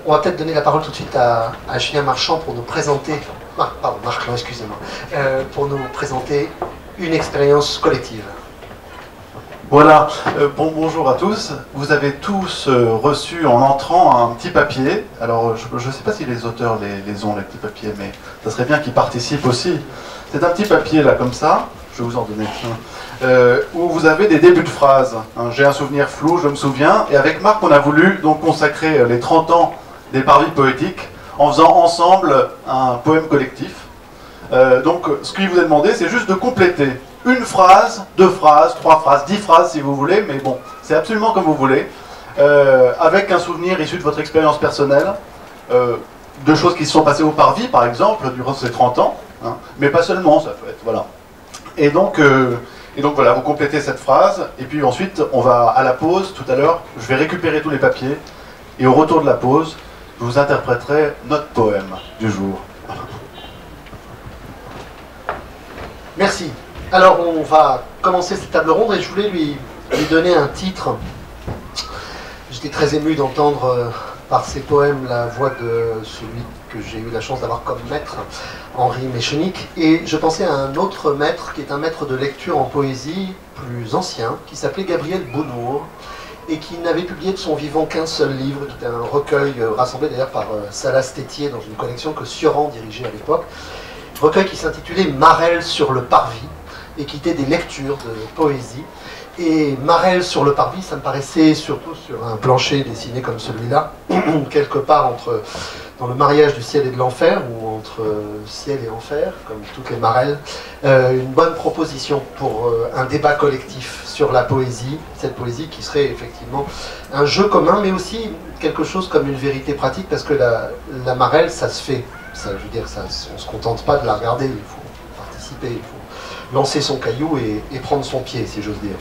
On va peut-être donner la parole tout de suite à Julien Marchand pour nous présenter, pardon, Marc, excusez-moi, pour nous présenter une expérience collective. Voilà, bonjour à tous. Vous avez tous reçu en entrant un petit papier. Alors, je ne sais pas si les auteurs les ont, les petits papiers, mais ça serait bien qu'ils participent aussi. C'est un petit papier là, comme ça, je vais vous en donner un, où vous avez des débuts de phrases. Hein, j'ai un souvenir flou, je me souviens. Et avec Marc, on a voulu donc consacrer les 30 ans des parvis poétiques en faisant ensemble un poème collectif. Donc, ce qu'il vous est demandé, c'est juste de compléter une phrase, 2 phrases, 3 phrases, 10 phrases si vous voulez, mais bon, c'est absolument comme vous voulez, avec un souvenir issu de votre expérience personnelle, de choses qui se sont passées au parvis, par exemple, durant ces 30 ans, hein, mais pas seulement, ça peut être, voilà. Et donc voilà, vous complétez cette phrase, et puis ensuite, on va à la pause, tout à l'heure, je vais récupérer tous les papiers, et au retour de la pause, je vous interpréterai notre poème du jour. Merci. Alors on va commencer cette table ronde et je voulais lui donner un titre. J'étais très ému d'entendre par ses poèmes la voix de celui que j'ai eu la chance d'avoir comme maître, Henri Méchenique, et je pensais à un autre maître qui est un maître de lecture en poésie plus ancien, qui s'appelait Gabriel Bonnour, et qui n'avait publié de son vivant qu'un seul livre, qui était un recueil rassemblé d'ailleurs par Salas Tétier dans une collection que Sioran dirigeait à l'époque, recueil qui s'intitulait Marelle sur le parvis, et qui était des lectures de poésie. Et Marelle sur le parvis, ça me paraissait surtout sur un plancher dessiné comme celui-là, quelque part dans le mariage du ciel et de l'enfer, ou entre ciel et enfer, comme toutes les Marelles, une bonne proposition pour un débat collectif sur la poésie, cette poésie qui serait effectivement un jeu commun, mais aussi quelque chose comme une vérité pratique, parce que la Marelle, ça se fait. Ça, je veux dire, ça, on ne se contente pas de la regarder, il faut participer, il faut lancer son caillou et prendre son pied, si j'ose dire.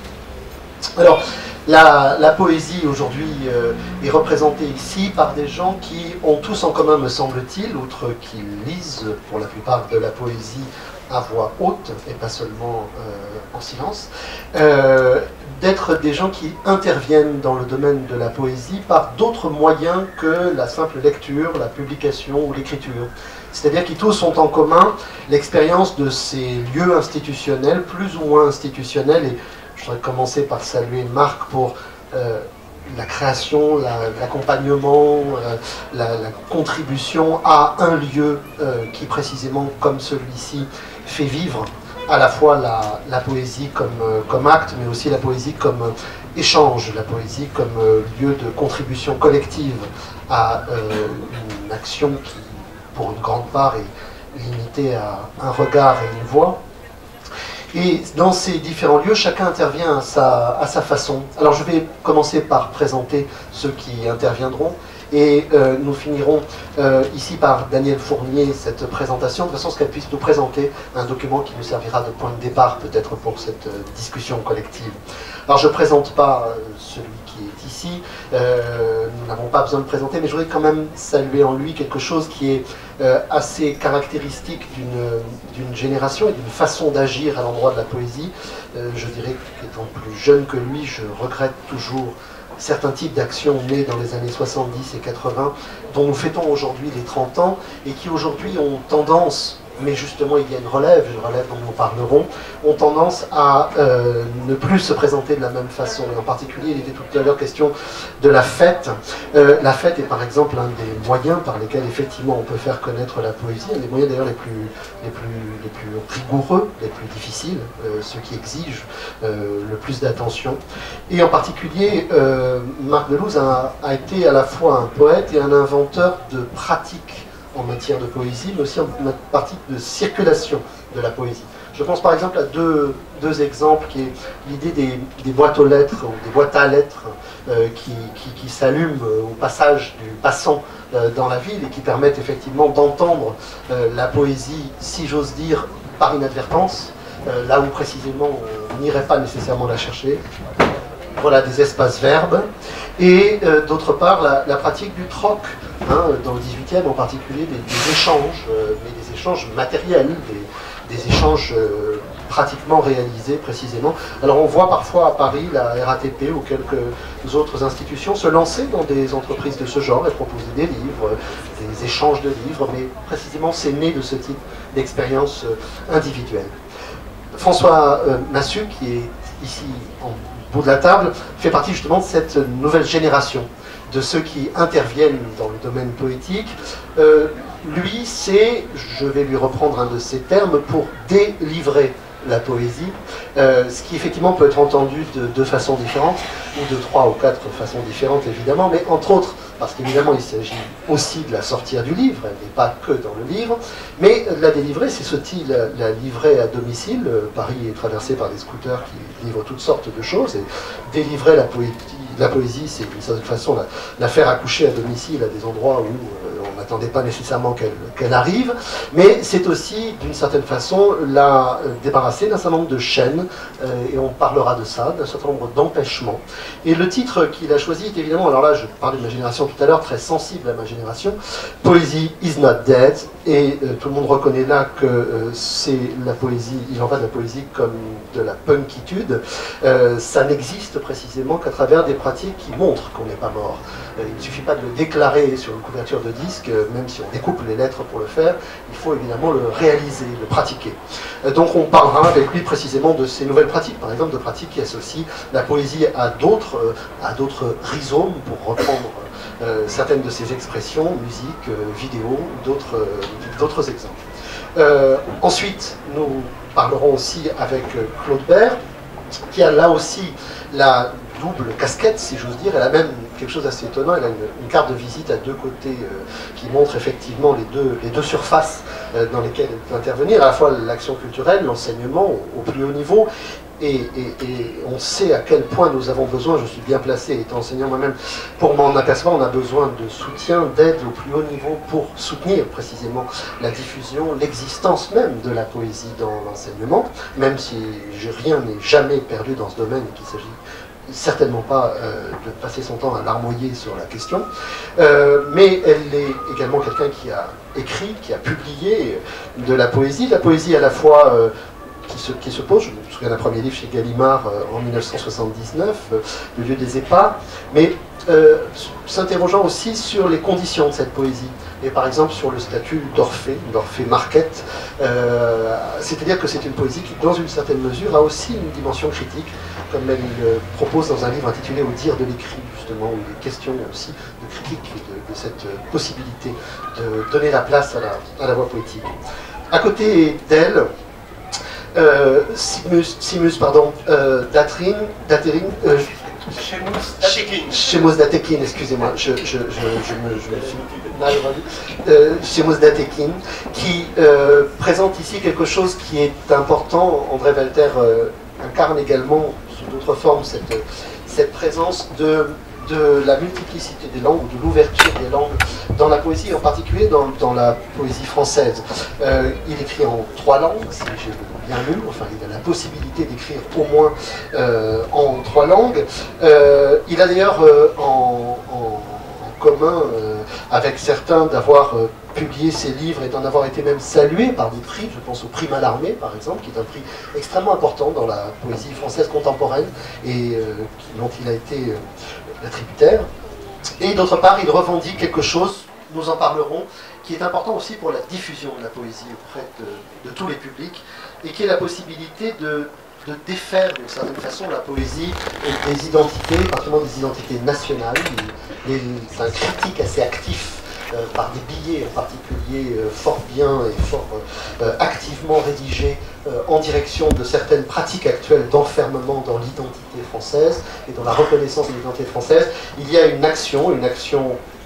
Alors, la poésie aujourd'hui est représentée ici par des gens qui ont tous en commun, me semble-t-il, outre qu'ils lisent pour la plupart de la poésie à voix haute et pas seulement en silence, d'être des gens qui interviennent dans le domaine de la poésie par d'autres moyens que la simple lecture, la publication ou l'écriture. C'est-à-dire qu'ils tous ont en commun l'expérience de ces lieux institutionnels, plus ou moins institutionnels, et je voudrais commencer par saluer Marc pour la création, l'accompagnement, la contribution à un lieu qui précisément, comme celui-ci, fait vivre à la fois la poésie comme acte, mais aussi la poésie comme échange, la poésie comme lieu de contribution collective à une action qui, pour une grande part, est limitée à un regard et une voix. Et dans ces différents lieux, chacun intervient à sa façon. Alors je vais commencer par présenter ceux qui interviendront, et nous finirons ici par Danielle Fournier cette présentation, de façon à ce qu'elle puisse nous présenter un document qui nous servira de point de départ peut-être pour cette discussion collective. Alors je ne présente pas celui qui est ici, nous n'avons pas besoin de présenter, mais je voudrais quand même saluer en lui quelque chose qui est assez caractéristique d'une génération et d'une façon d'agir à l'endroit de la poésie. Je dirais qu'étant plus jeune que lui, je regrette toujours certains types d'actions nées dans les années 70 et 80, dont nous fêtons aujourd'hui les 30 ans, et qui aujourd'hui ont tendance, mais justement il y a une relève dont nous parlerons, ont tendance à ne plus se présenter de la même façon. Et en particulier, il était tout à l'heure question de la fête. La fête est par exemple un des moyens par lesquels effectivement on peut faire connaître la poésie, un des moyens d'ailleurs les plus rigoureux, les plus difficiles, ceux qui exigent le plus d'attention. Et en particulier, Marc Delouze a été à la fois un poète et un inventeur de pratiques en matière de poésie, mais aussi en partie de circulation de la poésie. Je pense par exemple à deux exemples, qui est l'idée des boîtes aux lettres, ou des boîtes à lettres, qui s'allument au passage du passant dans la ville, et qui permettent effectivement d'entendre la poésie, si j'ose dire, par inadvertance, là où précisément on n'irait pas nécessairement la chercher. Voilà, des espaces verbes, et d'autre part la pratique du troc, hein, dans le 18e en particulier, des échanges, mais des échanges matériels, des échanges pratiquement réalisé précisément. Alors on voit parfois à Paris la RATP ou quelques autres institutions se lancer dans des entreprises de ce genre et proposer des livres, des échanges de livres, mais précisément c'est né de ce type d'expérience individuelle. François Massu, qui est ici en bout de la table, fait partie justement de cette nouvelle génération de ceux qui interviennent dans le domaine poétique. Lui, c'est, je vais lui reprendre un de ses termes, pour délivrer la poésie, ce qui effectivement peut être entendu de deux façons différentes, ou de trois ou quatre façons différentes évidemment, mais entre autres, parce qu'évidemment il s'agit aussi de la sortir du livre, elle n'est pas que dans le livre, mais la délivrer, c'est aussi la livrer à domicile. Paris est traversé par des scooters qui livrent toutes sortes de choses, et délivrer la poésie, c'est d'une certaine façon la faire accoucher à domicile à des endroits où on n'attendait pas nécessairement qu'elle arrive, mais c'est aussi d'une certaine façon la débarrasser d'un certain nombre de chaînes, et on parlera de ça, d'un certain nombre d'empêchements. Et le titre qu'il a choisi est évidemment, alors là je parlais de ma génération tout à l'heure, très sensible à ma génération, Poésie is not dead, et tout le monde reconnaît là que c'est la poésie, il en va de la poésie comme de la punkitude. Ça n'existe précisément qu'à travers des pratiques qui montrent qu'on n'est pas mort. Il ne suffit pas de le déclarer sur une couverture de disque, même si on découpe les lettres pour le faire, il faut évidemment le réaliser, le pratiquer. Donc on parlera avec lui précisément de ces nouvelles pratiques, par exemple de pratiques qui associent la poésie à d'autres rhizomes, pour reprendre certaines de ces expressions, musique, vidéo, d'autres exemples. Ensuite, nous parlerons aussi avec Claude Bert, qui a là aussi la double casquette, si j'ose dire. Elle a même quelque chose d'assez étonnant, elle a une carte de visite à deux côtés qui montre effectivement les deux surfaces dans lesquelles elle peut intervenir, à la fois l'action culturelle, l'enseignement au plus haut niveau, et on sait à quel point nous avons besoin, je suis bien placé étant enseignant moi-même pour m'en apercevoir, on a besoin de soutien, d'aide au plus haut niveau pour soutenir précisément la diffusion, l'existence même de la poésie dans l'enseignement, même si rien n'est jamais perdu dans ce domaine et qu'il s'agit certainement pas de passer son temps à larmoyer sur la question, mais elle est également quelqu'un qui a écrit, qui a publié de la poésie à la fois qui se pose, je me souviens d'un premier livre chez Gallimard en 1979, Le lieu des épars, mais s'interrogeant aussi sur les conditions de cette poésie, et par exemple sur le statut d'Orphée Marquette, c'est-à-dire que c'est une poésie qui, dans une certaine mesure, a aussi une dimension critique, comme elle le propose dans un livre intitulé Au dire de l'écrit, justement, où il est question aussi de critique de cette possibilité de donner la place à la voix poétique. À côté d'elle, Seamus Datekin, excusez-moi, je me suis mal rendu. Seamus Datekin, qui présente ici quelque chose qui est important. André Walter incarne également, sous d'autres formes, cette présence de la multiplicité des langues, ou de l'ouverture des langues dans la poésie, en particulier dans la poésie française. Il écrit en 3 langues, si j'ai bien lu, enfin il a la possibilité d'écrire au moins en 3 langues. Il a d'ailleurs en commun avec certains d'avoir publié ses livres et d'en avoir été même salué par des prix, je pense au prix Mallarmé par exemple, qui est un prix extrêmement important dans la poésie française contemporaine et dont il a été tributaire. Et d'autre part, il revendique quelque chose, nous en parlerons, qui est important aussi pour la diffusion de la poésie auprès de tous les publics, et qui est la possibilité de défaire d'une certaine façon la poésie des identités, particulièrement des identités nationales. C'est un critique assez actif par des billets en particulier fort bien et fort activement rédigés en direction de certaines pratiques actuelles d'enfermement dans l'identité française et dans la reconnaissance de l'identité française. Il y a une action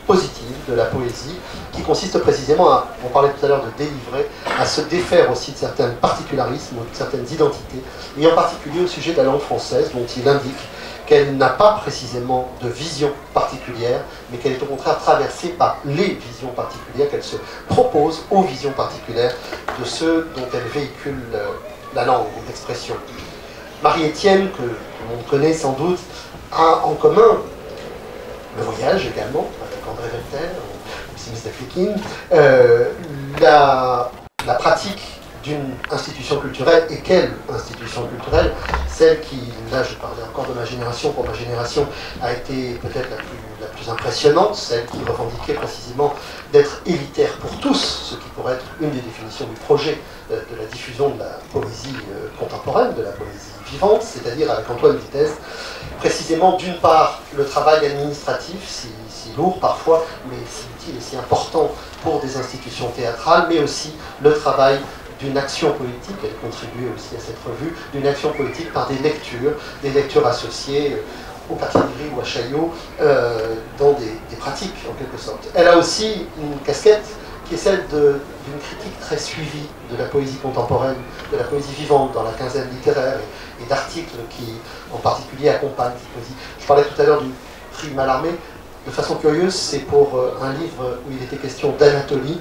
positive de la poésie qui consiste précisément à, on parlait tout à l'heure de délivrer, à se défaire aussi de certains particularismes, de certaines identités, et en particulier au sujet de la langue française, dont il indique qu'elle n'a pas précisément de vision particulière, mais qu'elle est au contraire traversée par les visions particulières, qu'elle se propose aux visions particulières de ceux dont elle véhicule la langue, l'expression. Marie-Étienne, que l'on connaît sans doute, a en commun le voyage également, avec André Walter, Seamus Datekin, la pratique d'une institution culturelle. Et quelle institution culturelle? Celle qui, là je parlais encore de ma génération, pour ma génération, a été peut-être la plus impressionnante, celle qui revendiquait précisément d'être élitaire pour tous, ce qui pourrait être une des définitions du projet de la diffusion de la poésie contemporaine, de la poésie vivante, c'est-à-dire avec Antoine Vitesse, précisément d'une part le travail administratif, si lourd parfois, mais si utile et si important pour des institutions théâtrales, mais aussi le travail d'une action politique, elle contribuait aussi à cette revue, d'une action politique par des lectures associées au Parti de Gris ou à Chaillot, dans des pratiques en quelque sorte. Elle a aussi une casquette qui est celle d'une critique très suivie de la poésie contemporaine, de la poésie vivante dans la quinzaine littéraire, et d'articles qui en particulier accompagnent cette poésie. Je parlais tout à l'heure du prix Mallarmé. De façon curieuse, c'est pour un livre où il était question d'Anatolie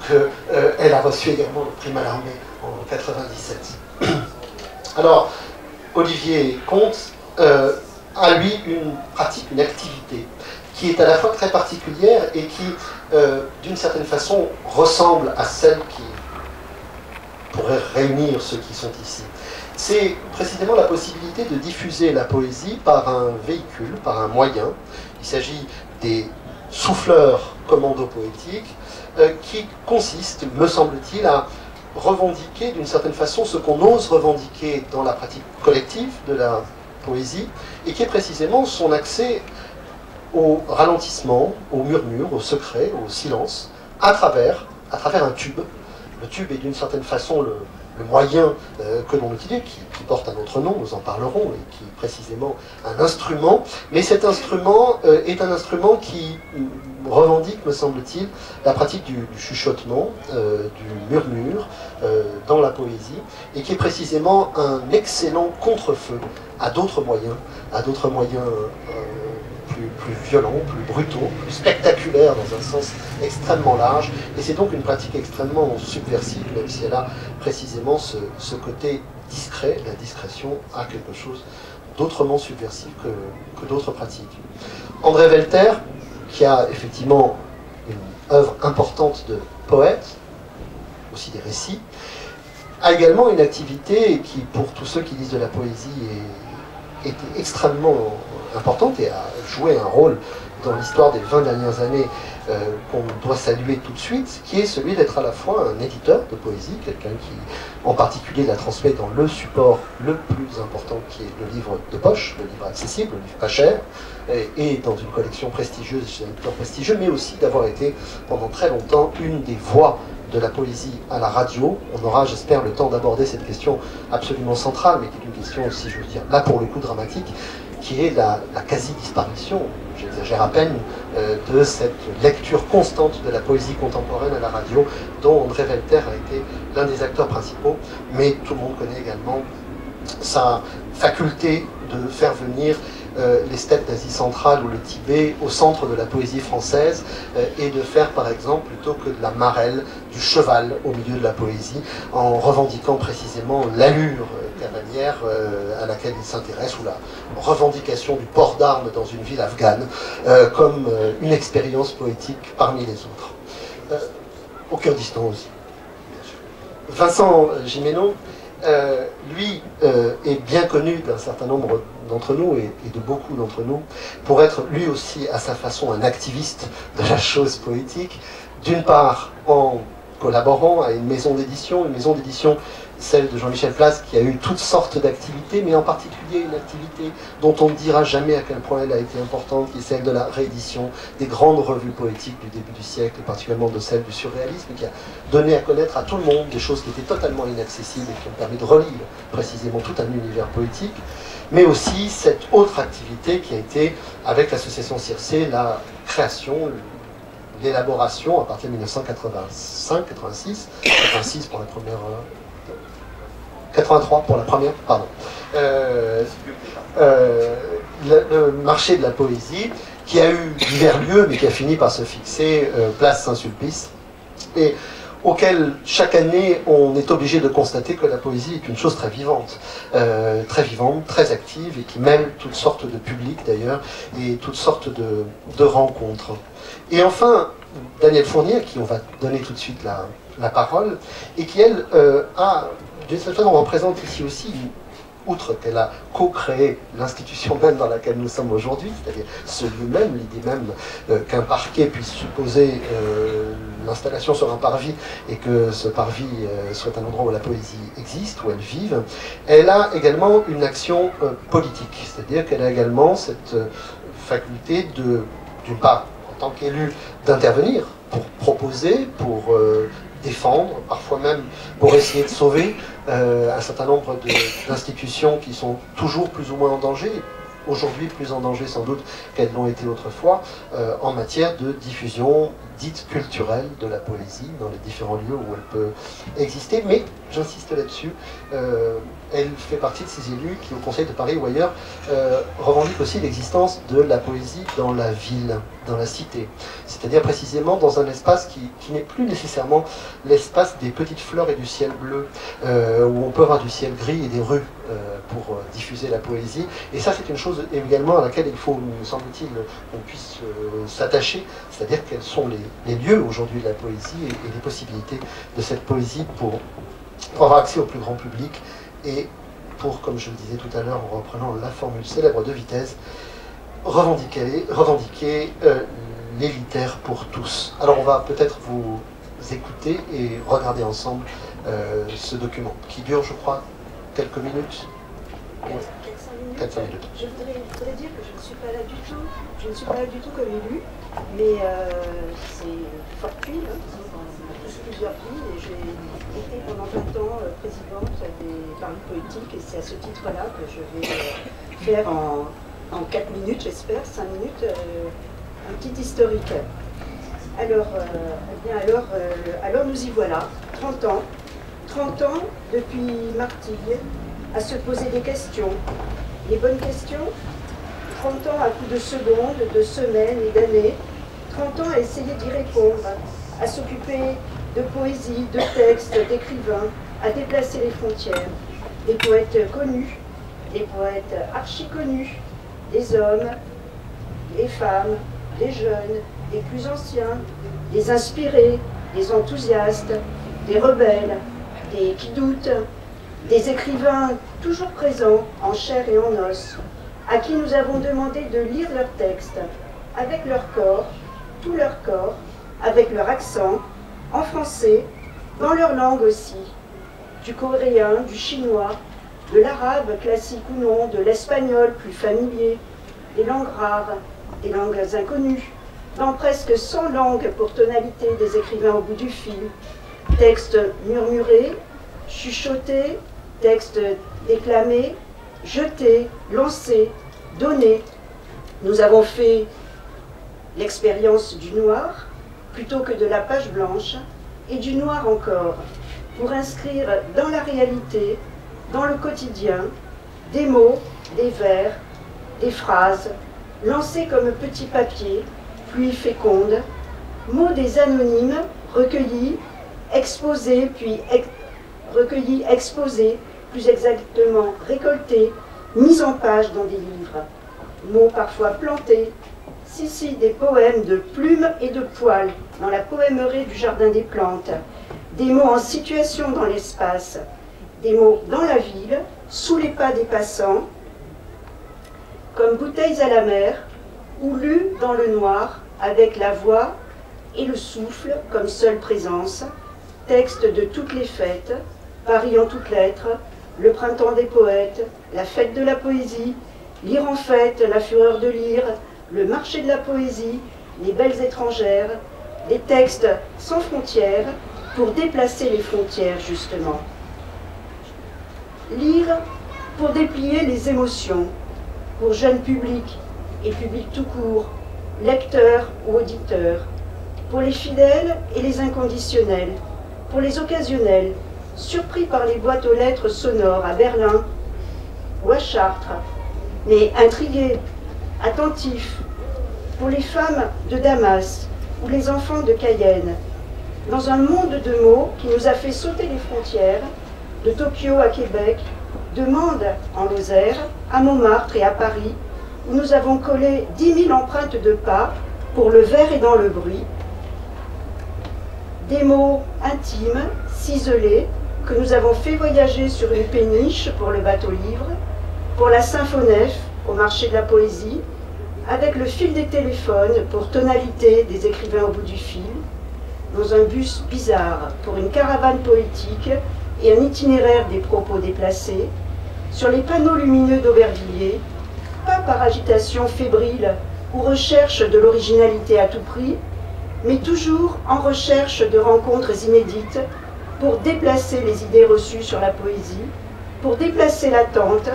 qu'elle a reçu également le prix Mallarmé en 1997. Alors, Olivier Comte a lui une pratique, une activité qui est à la fois très particulière et qui, d'une certaine façon, ressemble à celle qui pourrait réunir ceux qui sont ici. C'est précisément la possibilité de diffuser la poésie par un véhicule, par un moyen. Il s'agit des souffleurs commando poétiques qui consistent, me semble-t-il, à revendiquer d'une certaine façon ce qu'on ose revendiquer dans la pratique collective de la poésie, et qui est précisément son accès au ralentissement, au murmure, au secret, au silence, à travers un tube. Le tube est d'une certaine façon le moyen que l'on utilise, qui porte un autre nom, nous en parlerons, et qui est précisément un instrument, mais cet instrument est un instrument qui revendique, me semble-t-il, la pratique du chuchotement, du murmure dans la poésie, et qui est précisément un excellent contre-feu à d'autres moyens plus violents, plus brutaux, plus spectaculaires dans un sens extrêmement large, et c'est donc une pratique extrêmement subversive, même si elle a précisément ce côté discret. La discrétion a quelque chose d'autrement subversif que d'autres pratiques. André Welter, qui a effectivement une œuvre importante de poète, aussi des récits, a également une activité qui, pour tous ceux qui lisent de la poésie, est extrêmement importante et a joué un rôle dans l'histoire des 20 dernières années qu'on doit saluer tout de suite, qui est celui d'être à la fois un éditeur de poésie, quelqu'un qui en particulier la transmet dans le support le plus important qui est le livre de poche, le livre accessible, le livre pas cher, et dans une collection prestigieuse chez un éditeur prestigieux, mais aussi d'avoir été pendant très longtemps une des voix de la poésie à la radio. On aura, j'espère, le temps d'aborder cette question absolument centrale, mais qui est une question, si je veux dire, là pour le coup dramatique, qui est la quasi-disparition, j'exagère à peine, de cette lecture constante de la poésie contemporaine à la radio, dont André Welter a été l'un des acteurs principaux, mais tout le monde connaît également sa faculté de faire venir les steppes d'Asie centrale ou le Tibet au centre de la poésie française, et de faire par exemple, plutôt que de la marelle, du cheval au milieu de la poésie, en revendiquant précisément l'allure cavalière à laquelle il s'intéresse, ou la revendication du port d'armes dans une ville afghane, comme une expérience poétique parmi les autres. Au Kurdistan aussi, bien sûr. Vincent Gimeno, lui, est bien connu d'un certain nombre d'entre nous, et de beaucoup d'entre nous, pour être lui aussi à sa façon un activiste de la chose poétique, d'une part en collaborant à une maison d'édition, celle de Jean-Michel Place, qui a eu toutes sortes d'activités, mais en particulier une activité dont on ne dira jamais à quel point elle a été importante, qui est celle de la réédition des grandes revues poétiques du début du siècle, et particulièrement de celle du surréalisme, qui a donné à connaître à tout le monde des choses qui étaient totalement inaccessibles et qui ont permis de relire précisément tout un univers poétique, mais aussi cette autre activité qui a été, avec l'association Circé, la création, l'élaboration, à partir de 1985, 86, 86 pour la première... 83 pour la première, pardon. Le marché de la poésie, qui a eu divers lieux, mais qui a fini par se fixer place Saint-Sulpice, et auquel chaque année on est obligé de constater que la poésie est une chose très vivante, très active, et qui mêle toutes sortes de publics d'ailleurs, et toutes sortes de rencontres. Et enfin, Danielle Fournier, à qui on va donner tout de suite la parole, et qui, elle, d'une certaine façon, représente ici aussi, outre qu'elle a co-créé l'institution même dans laquelle nous sommes aujourd'hui, c'est-à-dire ce lieu même, l'idée même qu'un parquet puisse supposer l'installation sur un parvis et que ce parvis soit un endroit où la poésie existe, où elle vive, elle a également une action politique, c'est-à-dire qu'elle a également cette faculté d'une part, en tant qu'élue, d'intervenir pour proposer, pour défendre, parfois même pour essayer de sauver un certain nombre d'institutions qui sont toujours plus ou moins en danger, aujourd'hui plus en danger sans doute qu'elles l'ont été autrefois, en matière de diffusion dite culturelle de la poésie dans les différents lieux où elle peut exister. Mais, j'insiste là-dessus, elle fait partie de ces élus qui, au Conseil de Paris ou ailleurs, revendiquent aussi l'existence de la poésie dans la ville, dans la cité. C'est-à-dire précisément dans un espace qui n'est plus nécessairement l'espace des petites fleurs et du ciel bleu, où on peut avoir du ciel gris et des rues pour diffuser la poésie. Et ça, c'est une chose également à laquelle il faut, me semble-t-il, qu'on puisse s'attacher, c'est-à-dire quels sont les lieux aujourd'hui de la poésie et les possibilités de cette poésie pour avoir accès au plus grand public et pour, comme je le disais tout à l'heure en reprenant la formule célèbre de Vitesse, revendiquer l'élitaire pour tous. Alors on va peut-être vous écouter et regarder ensemble ce document qui dure, je crois, quelques minutes. 4-5 minutes. Je voudrais dire que je ne suis pas là du tout. Je ne suis pas là du tout comme élue, mais c'est fortuit. Hein, on a tous plusieurs vies et j'ai été pendant 20 ans présidente des paris poétiques et c'est à ce titre-là que je vais faire en 4 minutes, j'espère, 5 minutes, un petit historique. Alors, alors nous y voilà, 30 ans. 30 ans depuis Martigues, à se poser des questions, les bonnes questions, 30 ans à coups de secondes, de semaines et d'années, 30 ans à essayer d'y répondre, à s'occuper de poésie, de textes, d'écrivains, à déplacer les frontières, des poètes connus, des poètes archi-connus, des hommes, des femmes, des jeunes, des plus anciens, des inspirés, des enthousiastes, des rebelles, des qui doutent, des écrivains toujours présents en chair et en os, à qui nous avons demandé de lire leurs textes, avec leur corps, tout leur corps, avec leur accent, en français, dans leur langue aussi, du coréen, du chinois, de l'arabe classique ou non, de l'espagnol plus familier, des langues rares, des langues inconnues, dans presque 100 langues pour tonalité des écrivains au bout du fil, textes murmurés, chuchotés, textes déclamés, jetés, lancés, donnés. Nous avons fait l'expérience du noir plutôt que de la page blanche et du noir encore pour inscrire dans la réalité, dans le quotidien, des mots, des vers, des phrases, lancés comme petits papiers, pluie féconde, mots des anonymes recueillis, exposés, puis recueillis, exposés, plus exactement récoltés, mis en page dans des livres. Mots parfois plantés, si, des poèmes de plumes et de poils dans la poèmerie du Jardin des Plantes, des mots en situation dans l'espace, des mots dans la ville, sous les pas des passants, comme bouteilles à la mer, ou lus dans le noir, avec la voix et le souffle comme seule présence, texte de toutes les fêtes, Paris en toutes lettres, le printemps des poètes, la fête de la poésie, lire en fête, la fureur de lire, le marché de la poésie, les belles étrangères, des textes sans frontières pour déplacer les frontières justement. Lire pour déplier les émotions, pour jeunes publics et public tout court, lecteurs ou auditeurs, pour les fidèles et les inconditionnels, pour les occasionnels, surpris par les boîtes aux lettres sonores à Berlin ou à Chartres, mais intrigués, attentifs, pour les femmes de Damas ou les enfants de Cayenne, dans un monde de mots qui nous a fait sauter les frontières, de Tokyo à Québec, de Mende en Lozère, à Montmartre et à Paris, où nous avons collé 10 000 empreintes de pas pour le verre et dans le bruit, Des mots intimes, ciselés, que nous avons fait voyager sur une péniche pour le bateau-livre, pour la Symphonef, au marché de la poésie, avec le fil des téléphones pour tonalité des écrivains au bout du fil, dans un bus bizarre pour une caravane poétique et un itinéraire des propos déplacés, sur les panneaux lumineux d'Aubervilliers, pas par agitation fébrile ou recherche de l'originalité à tout prix, mais toujours en recherche de rencontres inédites pour déplacer les idées reçues sur la poésie, pour déplacer l'attente,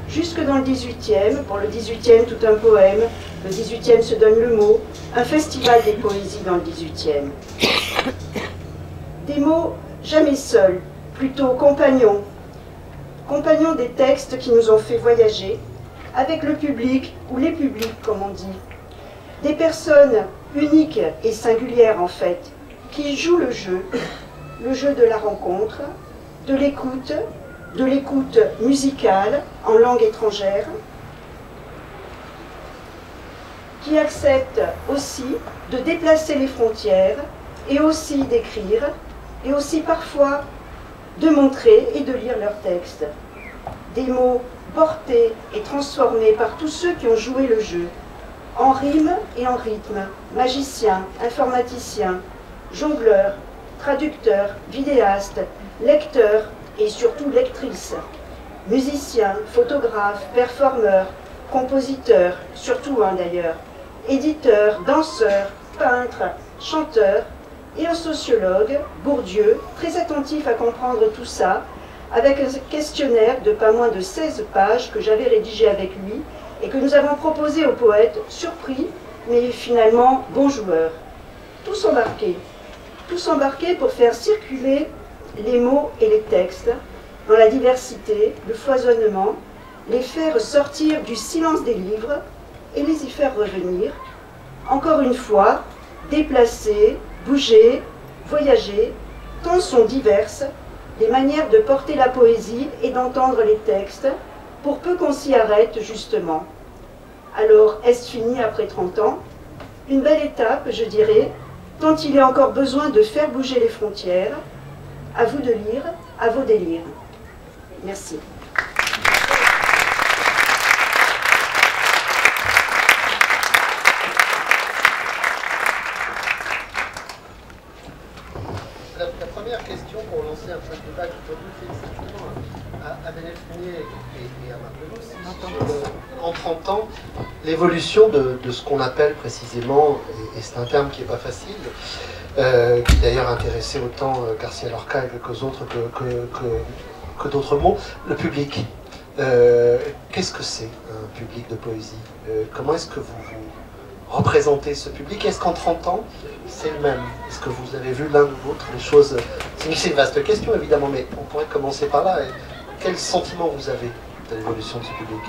jusque dans le 18e, pour le 18e tout un poème, le 18e se donne le mot, un festival des poésies dans le 18e. Des mots jamais seuls, plutôt compagnons, compagnons des textes qui nous ont fait voyager, avec le public, ou les publics comme on dit. Des personnes uniques et singulières en fait, qui jouent le jeu de la rencontre, de l'écoute musicale en langue étrangère, qui acceptent aussi de déplacer les frontières et aussi d'écrire, et aussi parfois de montrer et de lire leurs textes. Des mots portés et transformés par tous ceux qui ont joué le jeu, en rime et en rythme, magiciens, informaticiens, jongleurs, traducteurs, vidéastes, lecteurs et surtout lectrices, musiciens, photographes, performeurs, compositeurs, surtout un d'ailleurs, éditeurs, danseurs, peintres, chanteurs, et un sociologue, Bourdieu, très attentif à comprendre tout ça, avec un questionnaire de pas moins de 16 pages que j'avais rédigé avec lui et que nous avons proposé aux poètes, surpris, mais finalement bons joueurs. Tous embarqués pour faire circuler les mots et les textes dans la diversité, le foisonnement, les faire sortir du silence des livres et les y faire revenir, encore une fois, déplacer, bouger, voyager, tant sont diverses les manières de porter la poésie et d'entendre les textes, pour peu qu'on s'y arrête justement. Alors, est-ce fini après 30 ans? Une belle étape, je dirais, tant il est encore besoin de faire bouger les frontières. À vous de lire, à vos délires. Merci. La première question pour lancer un peu de débat qui fait simplement à Bennett Fournier et à Marc Leloup, en 30 ans, l'évolution de ce qu'on appelle précisément, et c'est un terme qui n'est pas facile, qui d'ailleurs intéressait autant Garcia Lorca et quelques autres que d'autres mots, le public. Qu'est-ce que c'est un public de poésie? Comment est-ce que vous représentez ce public? Est-ce qu'en 30 ans, c'est le même? Est-ce que vous avez vu l'un ou l'autre les choses? C'est une vaste question évidemment, mais on pourrait commencer par là. Quel sentiment vous avez de l'évolution de ce public?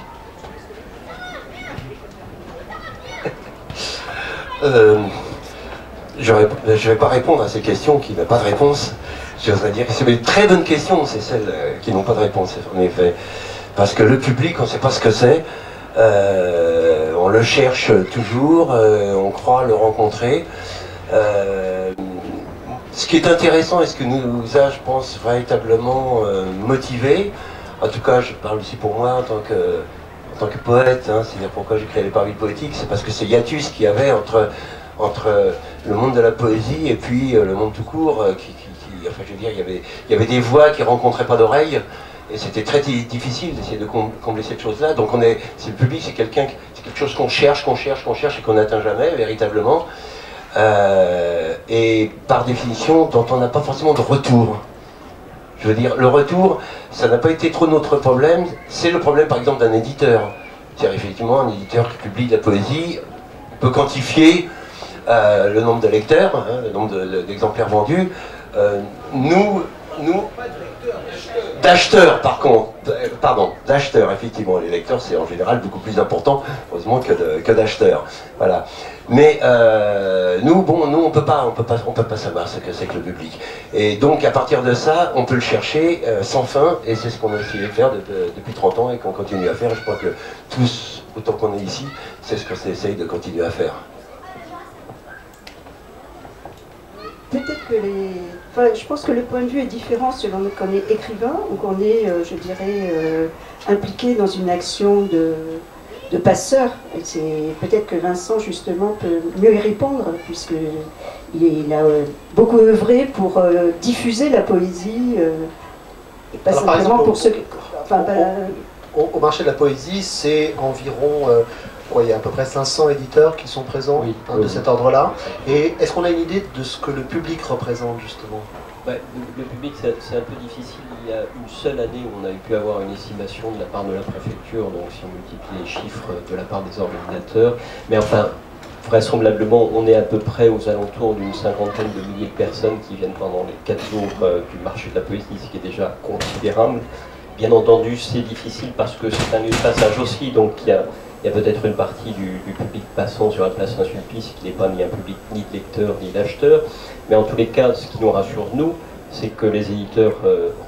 Je ne vais pas répondre à ces questions qui n'ont pas de réponse. J'oserais dire que c'est une très bonne question, c'est celles qui n'ont pas de réponse, en effet. Parce que le public, on ne sait pas ce que c'est. On le cherche toujours, on croit le rencontrer. Ce qui est intéressant et ce qui nous a, je pense, véritablement motivés, en tout cas je parle aussi pour moi en tant que poète, hein, c'est-à-dire pourquoi j'ai créé les Parvis poétiques, c'est parce que c'est hiatus qu'il y avait entre le monde de la poésie et puis le monde tout court, enfin je veux dire, il y avait des voix qui ne rencontraient pas d'oreilles, et c'était très difficile d'essayer de combler cette chose-là. Donc c'est le public, c'est quelque chose qu'on cherche et qu'on n'atteint jamais véritablement. Et par définition, dont on n'a pas forcément de retour. Je veux dire, le retour, ça n'a pas été trop notre problème. C'est le problème, par exemple, d'un éditeur. C'est-à-dire, effectivement, un éditeur qui publie de la poésie peut quantifier le nombre de lecteurs, hein, le nombre d'exemplaires vendus. Nous d'acheteurs, par contre, pardon, d'acheteurs, effectivement, les lecteurs, c'est en général beaucoup plus important, heureusement, que d'acheteurs. Voilà. Mais nous, on peut pas savoir ce que c'est que le public. Et donc, à partir de ça, on peut le chercher sans fin, et c'est ce qu'on a essayé de faire depuis 30 ans et qu'on continue à faire. Je crois que tous, autant qu'on est ici, c'est ce qu'on essaye de continuer à faire. peut-être que enfin, je pense que le point de vue est différent selon qu'on est écrivain ou qu'on est, je dirais, impliqué dans une action de passeur. Peut-être que Vincent, justement, peut mieux y répondre, puisqu'il a beaucoup œuvré pour diffuser la poésie, et pas Alors, par simplement exemple, pour ceux... Enfin, au marché de la poésie, c'est environ, il y a à peu près 500 éditeurs qui sont présents, Oui, de cet ordre-là. Et est-ce qu'on a une idée de ce que le public représente, justement? Le public, c'est un peu difficile. Il y a une seule année où on a pu avoir une estimation de la part de la préfecture, donc si on multiplie les chiffres de la part des organisateurs. Mais enfin, vraisemblablement, on est à peu près aux alentours d'une cinquantaine de milliers de personnes qui viennent pendant les 4 jours du marché de la poésie, ce qui est déjà considérable. Bien entendu, c'est difficile parce que c'est un lieu de passage aussi, donc il y a peut-être une partie du public passant sur la place Saint-Sulpice qui n'est pas ni un public ni de lecteurs ni d'acheteurs. Mais en tous les cas, ce qui nous rassure, nous, c'est que les éditeurs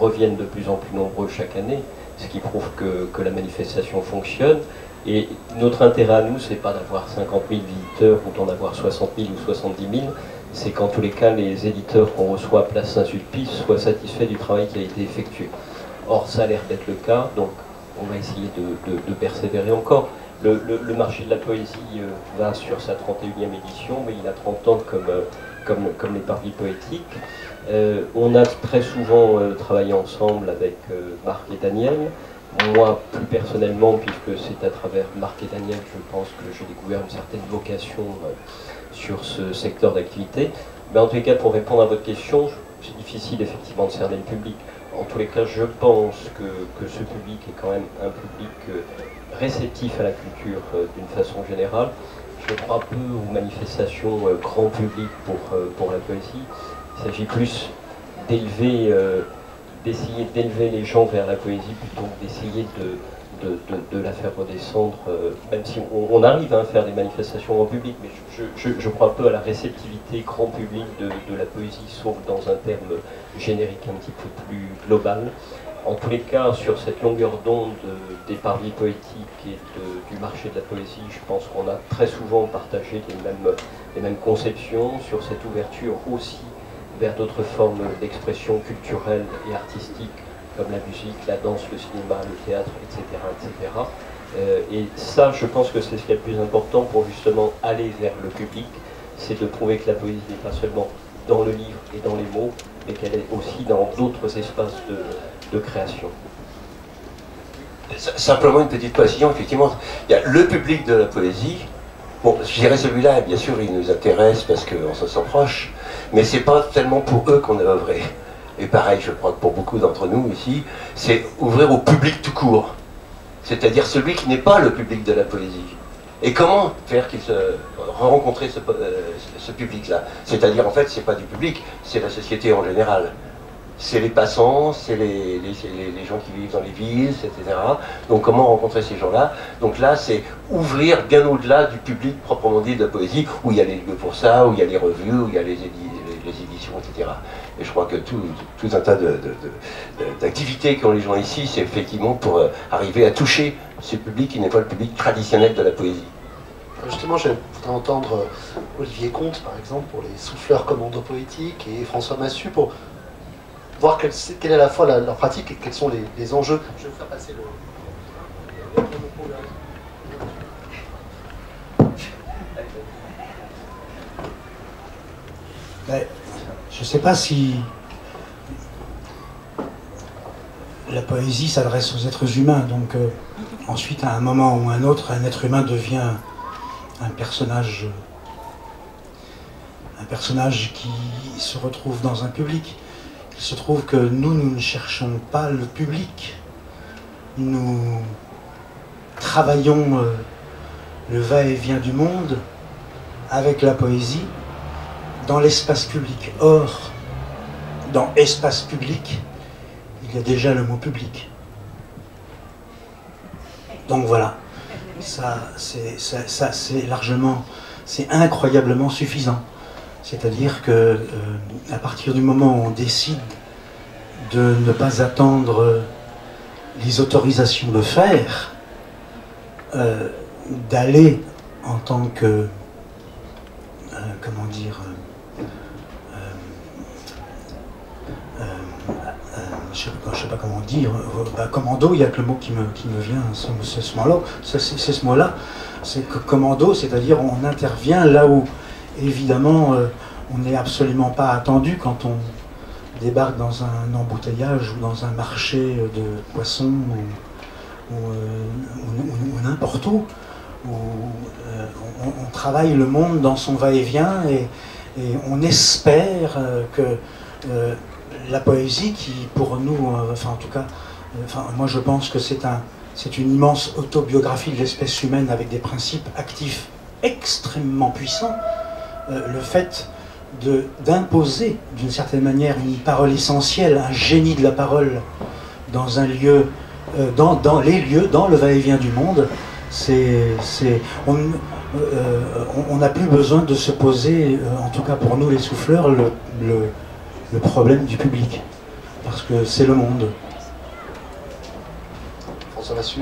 reviennent de plus en plus nombreux chaque année, ce qui prouve que la manifestation fonctionne. Et notre intérêt à nous, c'est pas d'avoir 50 000 visiteurs ou d'en avoir 60 000 ou 70 000, c'est qu'en tous les cas, les éditeurs qu'on reçoit à place Saint-Sulpice soient satisfaits du travail qui a été effectué. Or, ça a l'air d'être le cas, donc on va essayer de persévérer encore. Le marché de la poésie va sur sa 31e édition, mais il a 30 ans comme les parvis poétiques. On a très souvent travaillé ensemble avec Marc et Daniel. Moi, plus personnellement, puisque c'est à travers Marc et Daniel, je pense que j'ai découvert une certaine vocation sur ce secteur d'activité. Mais en tous les cas, pour répondre à votre question, c'est difficile effectivement de cerner le public. En tous les cas, je pense que ce public est quand même un public réceptif à la culture d'une façon générale. Je crois peu aux manifestations grand public pour la poésie. Il s'agit plus d'essayer d'élever les gens vers la poésie plutôt que d'essayer de la faire redescendre, même si on arrive à faire des manifestations en public, mais je crois peu à la réceptivité grand public de la poésie, sauf dans un terme générique un petit peu plus global. En tous les cas, sur cette longueur d'onde des parvis poétiques et du marché de la poésie, je pense qu'on a très souvent partagé les mêmes conceptions sur cette ouverture aussi vers d'autres formes d'expression culturelle et artistique, comme la musique, la danse, le cinéma, le théâtre, etc. etc. Et ça, je pense que c'est ce qui est le plus important pour justement aller vers le public, c'est de prouver que la poésie n'est pas seulement dans le livre et dans les mots, mais qu'elle est aussi dans d'autres espaces de création. Simplement une petite précision, effectivement, il y a le public de la poésie. Bon, je dirais celui-là, bien sûr, il nous intéresse parce qu'on se sent proche, mais c'est pas tellement pour eux qu'on a œuvré. Et pareil, je crois que pour beaucoup d'entre nous ici, c'est ouvrir au public tout court, c'est-à-dire celui qui n'est pas le public de la poésie. Et comment faire qu'il se rencontrer ce public-là? C'est-à-dire, en fait, c'est pas du public, c'est la société en général. C'est les passants, c'est les gens qui vivent dans les villes, etc. Donc comment rencontrer ces gens-là? Donc là, c'est ouvrir bien au-delà du public proprement dit de la poésie, où il y a les lieux pour ça, où il y a les revues, où il y a les éditions, etc. Et je crois que tout un tas d'activités qu'ont les gens ici, c'est effectivement pour arriver à toucher ce public qui n'est pas le public traditionnel de la poésie. Justement, je voudrais entendre Olivier Comte, par exemple, pour les souffleurs commando poétiques, et François Massu pour voir quelle est à la fois leur pratique et quels sont les enjeux. Je vais vous faire passer le... Je ne sais pas si la poésie s'adresse aux êtres humains, donc ensuite à un moment ou à un autre, un être humain devient un personnage qui se retrouve dans un public. Il se trouve que nous ne cherchons pas le public. Nous travaillons le va-et-vient du monde avec la poésie dans l'espace public. Or, dans espace public, il y a déjà le mot public. Donc voilà, ça c'est largement, c'est incroyablement suffisant. C'est-à-dire que à partir du moment où on décide de ne pas attendre les autorisations de faire, d'aller en tant que comment dire, je sais pas comment dire, commando, il n'y a que le mot qui me vient, c'est ce mot-là, c'est ce mot-là, c'est que commando, c'est-à-dire on intervient là où, évidemment, on n'est absolument pas attendu quand on débarque dans un embouteillage ou dans un marché de poissons ou n'importe où, où on travaille le monde dans son va-et-vient et on espère que la poésie qui, pour nous, enfin en tout cas, moi je pense que c'est une immense autobiographie de l'espèce humaine avec des principes actifs extrêmement puissants. Le fait d'imposer d'une certaine manière une parole essentielle, un génie de la parole dans un lieu, dans les lieux, dans le va-et-vient du monde, on n'a plus besoin de se poser, en tout cas pour nous les souffleurs, le problème du public, parce que c'est le monde. François Massu.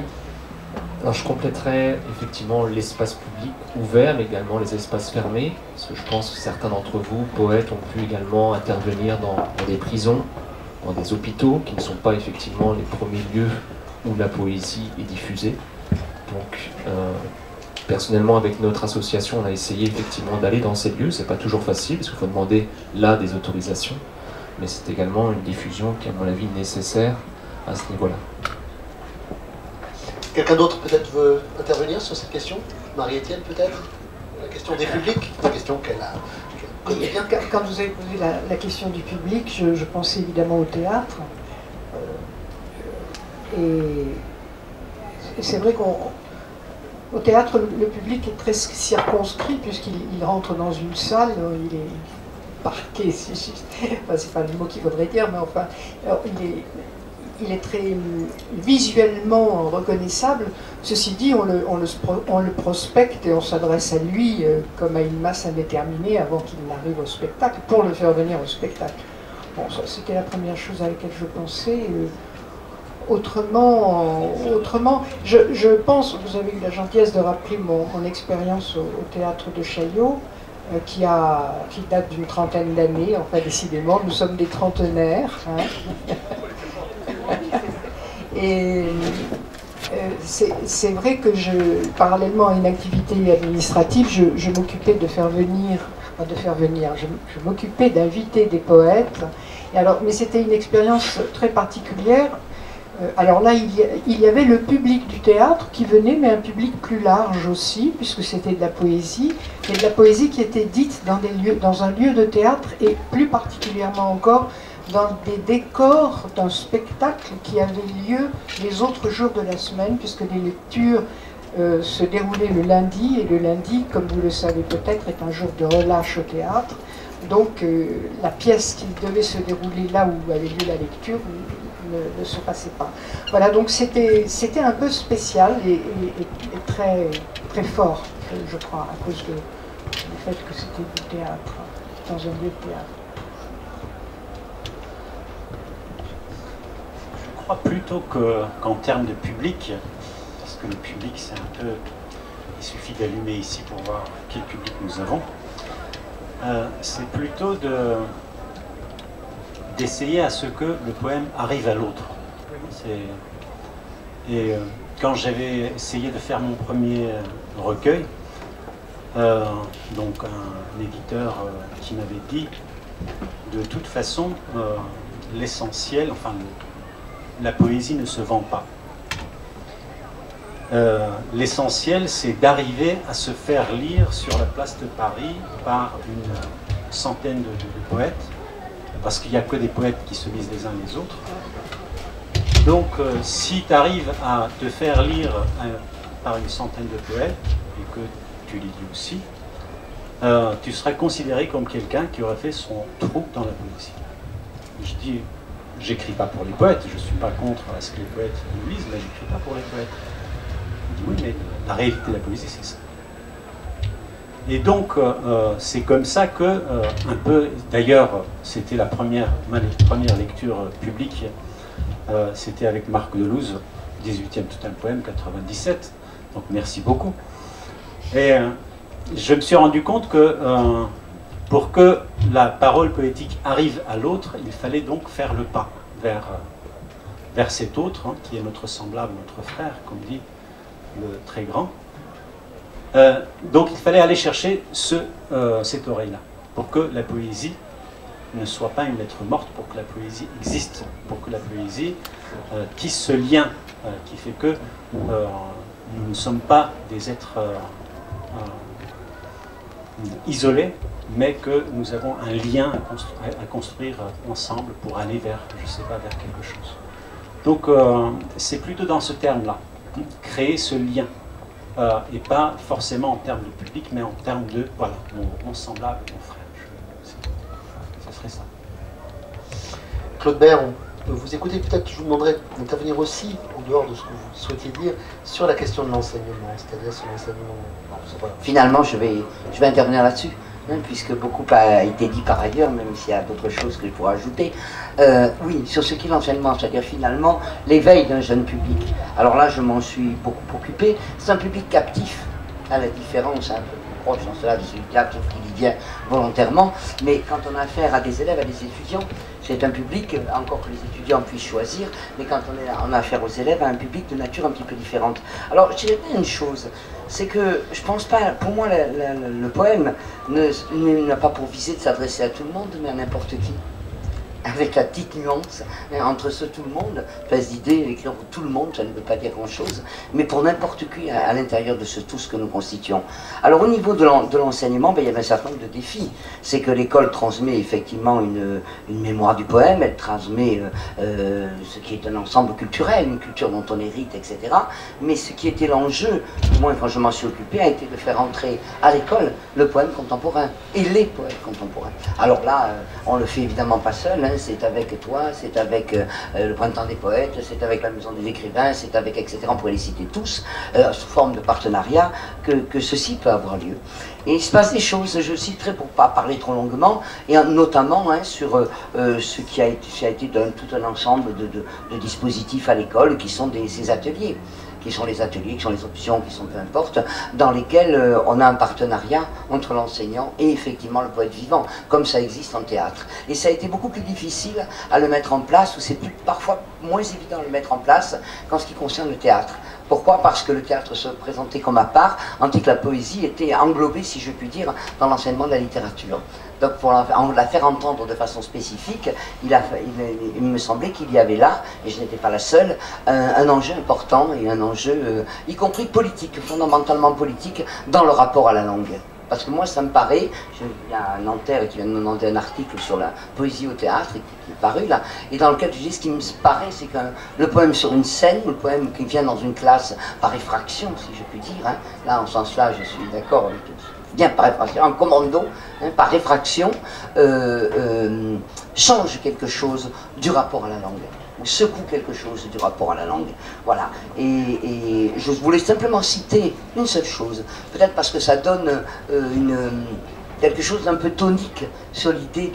Alors je compléterai effectivement l'espace public ouvert, mais également les espaces fermés, parce que je pense que certains d'entre vous, poètes, ont pu également intervenir dans des prisons, dans des hôpitaux, qui ne sont pas effectivement les premiers lieux où la poésie est diffusée. Donc personnellement, avec notre association, on a essayé effectivement d'aller dans ces lieux. C'est pas toujours facile, parce qu'il faut demander là des autorisations, mais c'est également une diffusion qui est à mon avis nécessaire à ce niveau-là. Quelqu'un d'autre peut-être veut intervenir sur cette question? Marie-Étienne peut-être? La question des publics, la question qu'elle connaît bien. Quand vous avez posé la question du public, je pensais évidemment au théâtre. Et c'est vrai qu'au théâtre, le public est très circonscrit puisqu'il rentre dans une salle, il est parqué, enfin, c'est pas le mot qu'il faudrait dire, mais enfin, il est très visuellement reconnaissable. Ceci dit, on le prospecte et on s'adresse à lui comme à une masse indéterminée avant qu'il n'arrive au spectacle, pour le faire venir au spectacle. Bon, ça c'était la première chose à laquelle je pensais. Autrement, je pense, vous avez eu la gentillesse de rappeler mon expérience au théâtre de Chaillot, qui date d'une trentaine d'années, enfin décidément, nous sommes des trentenaires. Hein. Et c'est vrai que parallèlement à une activité administrative, je m'occupais je m'occupais d'inviter des poètes. Et alors, mais c'était une expérience très particulière. Alors là, il y avait le public du théâtre qui venait, mais un public plus large aussi, puisque c'était de la poésie, et de la poésie qui était dite dans un lieu de théâtre, et plus particulièrement encore dans des décors d'un spectacle qui avait lieu les autres jours de la semaine, puisque les lectures se déroulaient le lundi, et le lundi, comme vous le savez peut-être, est un jour de relâche au théâtre. Donc la pièce qui devait se dérouler là où avait lieu la lecture ne se passait pas. Voilà, donc c'était un peu spécial et très, très fort, je crois, à cause du fait que c'était du théâtre, dans un lieu de théâtre. Je crois plutôt qu'en termes de public, parce que le public c'est un peu... Il suffit d'allumer ici pour voir quel public nous avons. C'est plutôt d'essayer à ce que le poème arrive à l'autre. Et quand j'avais essayé de faire mon premier recueil, donc un éditeur qui m'avait dit, de toute façon, l'essentiel, enfin la poésie ne se vend pas. L'essentiel, c'est d'arriver à se faire lire sur la place de Paris par une centaine de poètes, parce qu'il n'y a que des poètes qui se lisent les uns les autres. Donc, si tu arrives à te faire lire par une centaine de poètes, et que tu les lis aussi, tu seras considéré comme quelqu'un qui aurait fait son trou dans la poésie. Je dis, j'écris pas pour les poètes, je ne suis pas contre ce que les poètes nous lisent, mais j'écris pas pour les poètes. Oui, mais la réalité de la poésie, c'est ça. Et donc, c'est comme ça que, un peu, d'ailleurs, c'était ma première lecture publique, c'était avec Marc Delouze, 18e tout un poème, 97, donc merci beaucoup. Et je me suis rendu compte que, pour que la parole poétique arrive à l'autre, il fallait donc faire le pas vers vers cet autre, hein, qui est notre semblable, notre frère, comme dit le très grand. Donc il fallait aller chercher cette oreille-là, pour que la poésie ne soit pas une lettre morte, pour que la poésie existe, pour que la poésie tisse ce lien qui fait que nous ne sommes pas des êtres isolés, mais que nous avons un lien à construire ensemble pour aller vers, je ne sais pas, vers quelque chose. Donc c'est plutôt dans ce terme-là, créer ce lien, et pas forcément en termes de public, mais en termes de, voilà, mon semblable, mon frère. Ce serait ça. Claude Bert, on peut vous écouter, peut-être je vous demanderai d'intervenir aussi, en dehors de ce que vous souhaitiez dire, sur la question de l'enseignement, c'est-à-dire sur l'enseignement. Finalement, je vais intervenir là-dessus. Puisque beaucoup a été dit par ailleurs, même s'il y a d'autres choses que je pourrais ajouter. Oui, sur ce qui est l'enseignement, c'est-à-dire finalement l'éveil d'un jeune public. Alors là, je m'en suis beaucoup occupé. C'est un public captif, à la différence un peu plus proche dans cela de celui de théâtre qui y vient volontairement. Mais quand on a affaire à des élèves, à des étudiants, c'est un public, encore que les étudiants puissent choisir, mais quand on a affaire aux élèves, à un public de nature un petit peu différente. Alors, je dirais bien une chose, c'est que je pense pas, pour moi, le poème n'a pas pour visée de s'adresser à tout le monde, mais à n'importe qui. Avec la petite nuance, entre ce tout le monde, place d'idée, écrire pour tout le monde, ça ne veut pas dire grand-chose, mais pour n'importe qui à l'intérieur de ce tout ce que nous constituons. Alors au niveau de l'enseignement, il y avait un certain nombre de défis. C'est que l'école transmet effectivement une mémoire du poème, elle transmet ce qui est un ensemble culturel, une culture dont on hérite, etc. Mais ce qui était l'enjeu, du moins quand je m'en suis occupé, a été de faire entrer à l'école le poème contemporain et les poètes contemporains. Alors là, on le fait évidemment pas seul, c'est avec toi, c'est avec le Printemps des Poètes, c'est avec la Maison des Écrivains, c'est avec, etc. On pourrait les citer tous, sous forme de partenariat, que ceci peut avoir lieu. Et il se passe des choses, je citerai pour ne pas parler trop longuement, et notamment sur ce qui a été tout un ensemble de dispositifs à l'école, qui sont ces ateliers. Qui sont les ateliers, qui sont les options, qui sont peu importe, dans lesquels on a un partenariat entre l'enseignant et effectivement le poète vivant, comme ça existe en théâtre. Et ça a été beaucoup plus difficile à le mettre en place, ou c'est parfois moins évident de le mettre en place qu'en ce qui concerne le théâtre. Pourquoi? Parce que le théâtre se présentait comme à part, tandis que la poésie était englobée, si je puis dire, dans l'enseignement de la littérature. Donc pour la faire entendre de façon spécifique, il me semblait qu'il y avait là, et je n'étais pas la seule, un enjeu important, et un enjeu, y compris politique, fondamentalement politique, dans le rapport à la langue. Parce que moi, ça me paraît, il y a un Nanterre qui vient de me demander un article sur la poésie au théâtre, qui est paru là, et dans lequel je dis ce qui me paraît, c'est que le poème sur une scène, le poème qui vient dans une classe par effraction, si je puis dire, là, en ce sens-là, je suis d'accord avec tout. Bien par réfraction, en commando, par réfraction, change quelque chose du rapport à la langue, ou secoue quelque chose du rapport à la langue. Voilà. Et je voulais simplement citer une seule chose, peut-être parce que ça donne quelque chose d'un peu tonique sur l'idée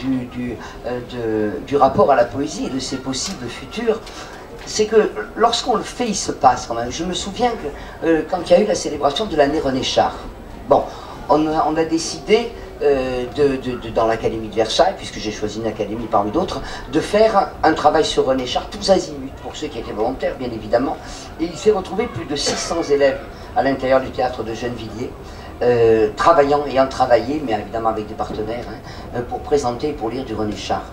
du rapport à la poésie et de ses possibles futurs. C'est que lorsqu'on le fait, il se passe quand même. Je me souviens que quand il y a eu la célébration de l'année René Char, bon, on a décidé, dans l'Académie de Versailles, puisque j'ai choisi une académie parmi d'autres, de faire un travail sur René Char, tous azimuts, pour ceux qui étaient volontaires, bien évidemment. Et il s'est retrouvé plus de 600 élèves à l'intérieur du théâtre de Gennevilliers, ayant travaillé, mais évidemment avec des partenaires, pour présenter et pour lire du René Char.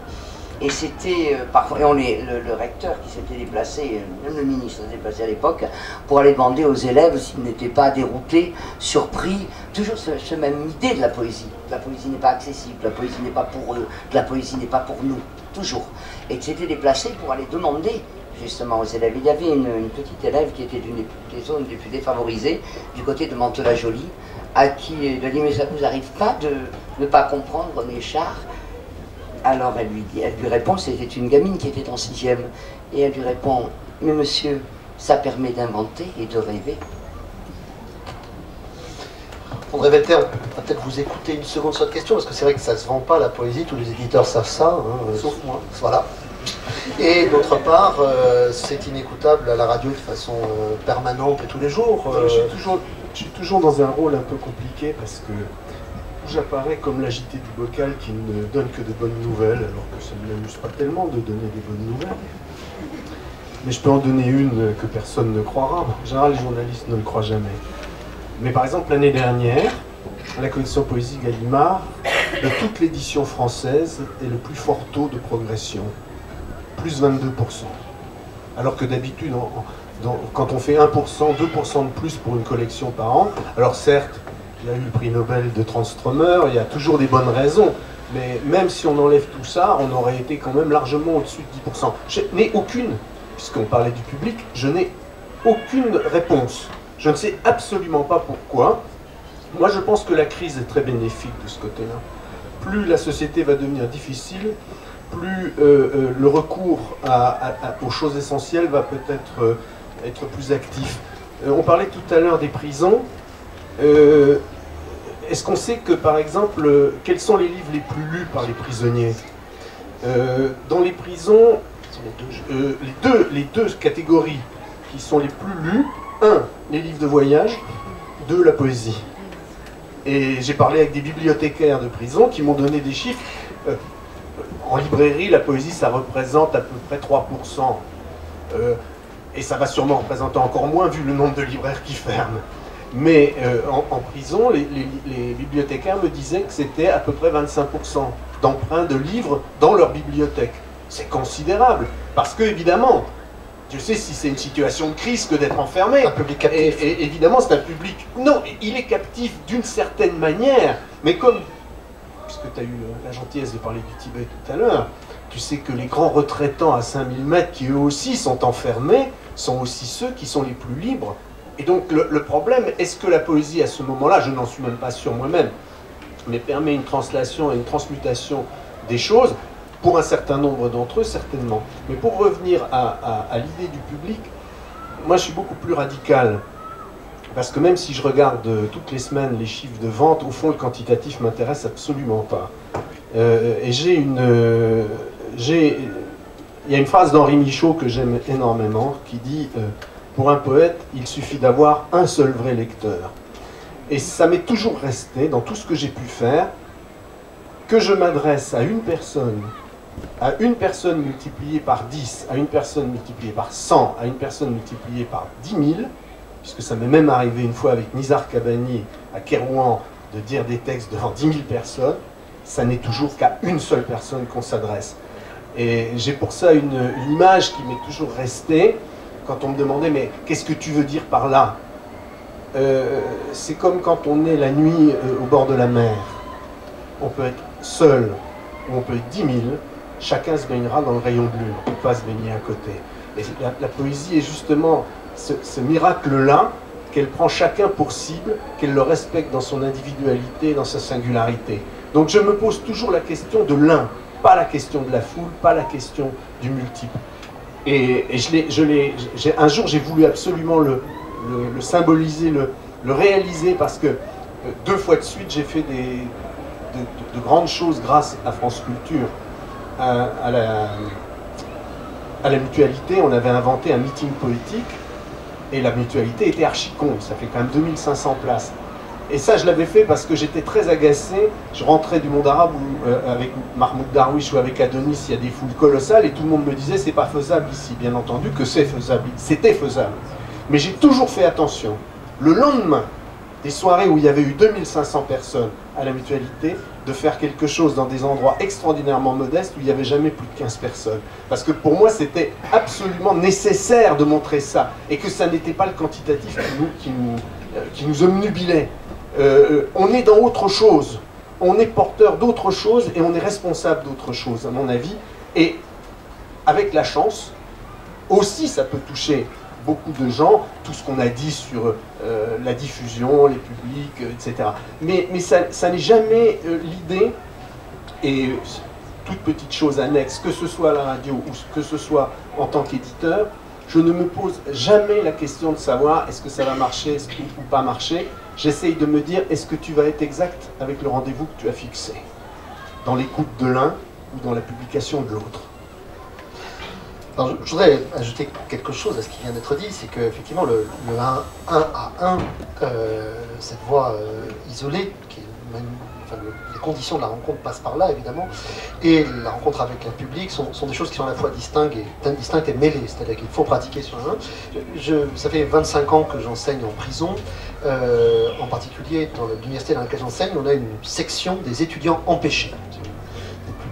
Et c'était parfois, le recteur qui s'était déplacé, même le ministre s'était déplacé à l'époque, pour aller demander aux élèves s'ils n'étaient pas déroutés, surpris, toujours cette même idée de la poésie. La poésie n'est pas accessible, la poésie n'est pas pour eux, la poésie n'est pas pour nous, toujours. Et qui s'était déplacé pour aller demander justement aux élèves. Il y avait une petite élève qui était d'une des zones les plus défavorisées, du côté de Mantes-la-Jolie, à qui il a dit « mais ça ne vous arrive pas de ne pas comprendre René Char ?» Alors elle lui répond, c'était une gamine qui était en 6e, et elle lui répond, mais monsieur, ça permet d'inventer et de rêver. André Velter, on va peut-être vous écouter une seconde sur cette question, parce que c'est vrai que ça ne se vend pas la poésie, tous les éditeurs savent ça, sauf moi. Voilà. Et d'autre part, c'est inécoutable à la radio de façon permanente et tous les jours. Je suis toujours dans un rôle un peu compliqué, parce que j'apparais comme l'agité du bocal qui ne donne que de bonnes nouvelles, alors que ça ne m'amuse pas tellement de donner des bonnes nouvelles. mais je peux en donner une que personne ne croira. En général, les journalistes ne le croient jamais. Mais par exemple, l'année dernière, la collection Poésie Gallimard, de toute l'édition française, est le plus fort taux de progression, plus 22%. Alors que d'habitude, quand on fait 1%, 2% de plus pour une collection par an, alors certes, il y a eu le prix Nobel de Transtromer, il y a toujours des bonnes raisons, mais même si on enlève tout ça, on aurait été quand même largement au-dessus de 10%. Je n'ai aucune, puisqu'on parlait du public, je n'ai aucune réponse. Je ne sais absolument pas pourquoi. Moi, je pense que la crise est très bénéfique de ce côté-là. Plus la société va devenir difficile, plus le recours aux choses essentielles va peut-être être plus actif. On parlait tout à l'heure des prisons. Est-ce qu'on sait que, par exemple, quels sont les livres les plus lus par les prisonniers? Dans les prisons, les deux catégories qui sont les plus lues, 1, les livres de voyage, 2, la poésie. Et j'ai parlé avec des bibliothécaires de prison qui m'ont donné des chiffres. En librairie, la poésie, ça représente à peu près 3%. Et ça va sûrement représenter encore moins vu le nombre de libraires qui ferment. Mais en prison, les bibliothécaires me disaient que c'était à peu près 25% d'emprunts de livres dans leur bibliothèque. C'est considérable, parce que évidemment, je sais si c'est une situation de crise que d'être enfermé. Un public captif. Et évidemment, c'est un public... Non, il est captif d'une certaine manière, mais comme... Puisque tu as eu la gentillesse de parler du Tibet tout à l'heure, tu sais que les grands retraitants à 5000 mètres, qui eux aussi sont enfermés, sont aussi ceux qui sont les plus libres. Et donc le problème, est-ce que la poésie à ce moment-là, je n'en suis même pas sûr moi-même, mais permet une translation et une transmutation des choses? Pour un certain nombre d'entre eux, certainement. Mais pour revenir à l'idée du public, moi je suis beaucoup plus radical. Parce que même si je regarde toutes les semaines les chiffres de vente, au fond le quantitatif m'intéresse absolument pas. Et il y a une phrase d'Henri Michaud que j'aime énormément, qui dit pour un poète, il suffit d'avoir un seul vrai lecteur. Et ça m'est toujours resté, dans tout ce que j'ai pu faire, que je m'adresse à une personne multipliée par 10, à une personne multipliée par 100, à une personne multipliée par 10 000, puisque ça m'est même arrivé une fois avec Nizar Kabani à Kérouan de dire des textes devant 10 000 personnes, ça n'est toujours qu'à une seule personne qu'on s'adresse. Et j'ai pour ça une image qui m'est toujours restée, quand on me demandait « mais qu'est-ce que tu veux dire par là ?» C'est comme quand on est la nuit au bord de la mer. On peut être seul, ou on peut être 10 000, chacun se baignera dans le rayon de lune, on ne peut pas se baigner à côté. Et la poésie est justement ce miracle-là, qu'elle prend chacun pour cible, qu'elle le respecte dans son individualité, dans sa singularité. Donc je me pose toujours la question de l'un, pas la question de la foule, pas la question du multiple. Et un jour j'ai voulu absolument le symboliser, le réaliser, parce que 2 fois de suite j'ai fait de grandes choses grâce à France Culture. À la mutualité, on avait inventé un meeting poétique, et la mutualité était archi-con, ça fait quand même 2500 places. Et ça, je l'avais fait parce que j'étais très agacé. Je rentrais du monde arabe où, avec Mahmoud Darwish ou avec Adonis, il y a des foules colossales, et tout le monde me disait c'est pas faisable ici. Bien entendu que c'est faisable, c'était faisable. Mais j'ai toujours fait attention. Le lendemain, des soirées où il y avait eu 2500 personnes à la mutualité, de faire quelque chose dans des endroits extraordinairement modestes où il n'y avait jamais plus de 15 personnes. Parce que pour moi, c'était absolument nécessaire de montrer ça, et que ça n'était pas le quantitatif qui nous obnubilait. On est dans autre chose, on est porteur d'autre chose, et on est responsable d'autre chose, à mon avis. Et avec la chance, aussi ça peut toucher beaucoup de gens, tout ce qu'on a dit sur la diffusion, les publics, etc. Mais ça n'est jamais l'idée, et toute petite chose annexe, que ce soit à la radio ou que ce soit en tant qu'éditeur, je ne me pose jamais la question de savoir est-ce que ça va marcher ou pas marcher. J'essaye de me dire est-ce que tu vas être exact avec le rendez-vous que tu as fixé, dans l'écoute de l'un ou dans la publication de l'autre. Alors, je voudrais ajouter quelque chose à ce qui vient d'être dit, c'est qu'effectivement le 1 à 1, cette voix isolée, qui est enfin, les conditions de la rencontre passent par là, évidemment, et la rencontre avec un public sont des choses qui sont à la fois distinctes et mêlées, c'est-à-dire qu'il faut pratiquer sur un. Ça fait 25 ans que j'enseigne en prison, en particulier dans l'université dans laquelle j'enseigne, on a une section des étudiants empêchés.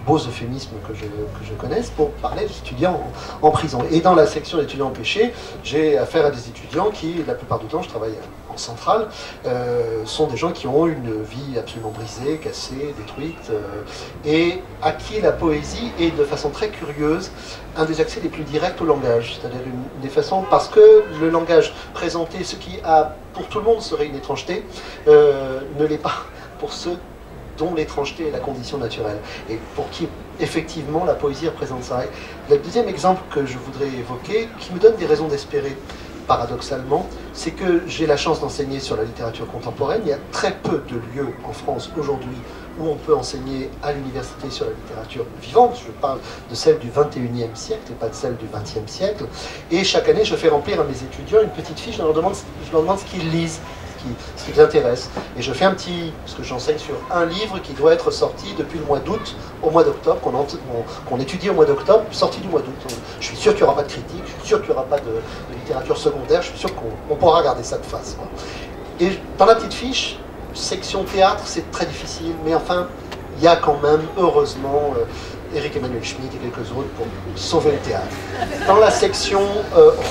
Beaux euphémismes que je connaisse pour parler des étudiants en prison. Et dans la section d'étudiants empêchés, j'ai affaire à des étudiants qui, la plupart du temps, je travaille en centrale, sont des gens qui ont une vie absolument brisée, cassée, détruite, et à qui la poésie est de façon très curieuse un des accès les plus directs au langage. C'est-à-dire une des façons, parce que le langage présenté, ce qui pour tout le monde serait une étrangeté, ne l'est pas pour ceux dont l'étrangeté est la condition naturelle, et pour qui, effectivement, la poésie représente ça. Le deuxième exemple que je voudrais évoquer, qui me donne des raisons d'espérer, paradoxalement, c'est que j'ai la chance d'enseigner sur la littérature contemporaine. Il y a très peu de lieux en France aujourd'hui où on peut enseigner à l'université sur la littérature vivante. Je parle de celle du 21e siècle et pas de celle du 20e siècle. Et chaque année, je fais remplir à mes étudiants une petite fiche, je leur demande ce qu'ils lisent, ce qui les intéresse. Et je fais parce que j'enseigne sur un livre qui doit être sorti depuis le mois d'août au mois d'octobre, qu'on étudie au mois d'octobre, sorti du mois d'août. Je suis sûr qu'il n'y aura pas de critique, je suis sûr qu'il n'y aura pas de littérature secondaire, je suis sûr qu'on pourra regarder ça de face, quoi. Et dans la petite fiche, section théâtre, c'est très difficile, mais enfin, il y a quand même, heureusement, Éric-Emmanuel Schmitt et quelques autres pour sauver le théâtre. Dans la section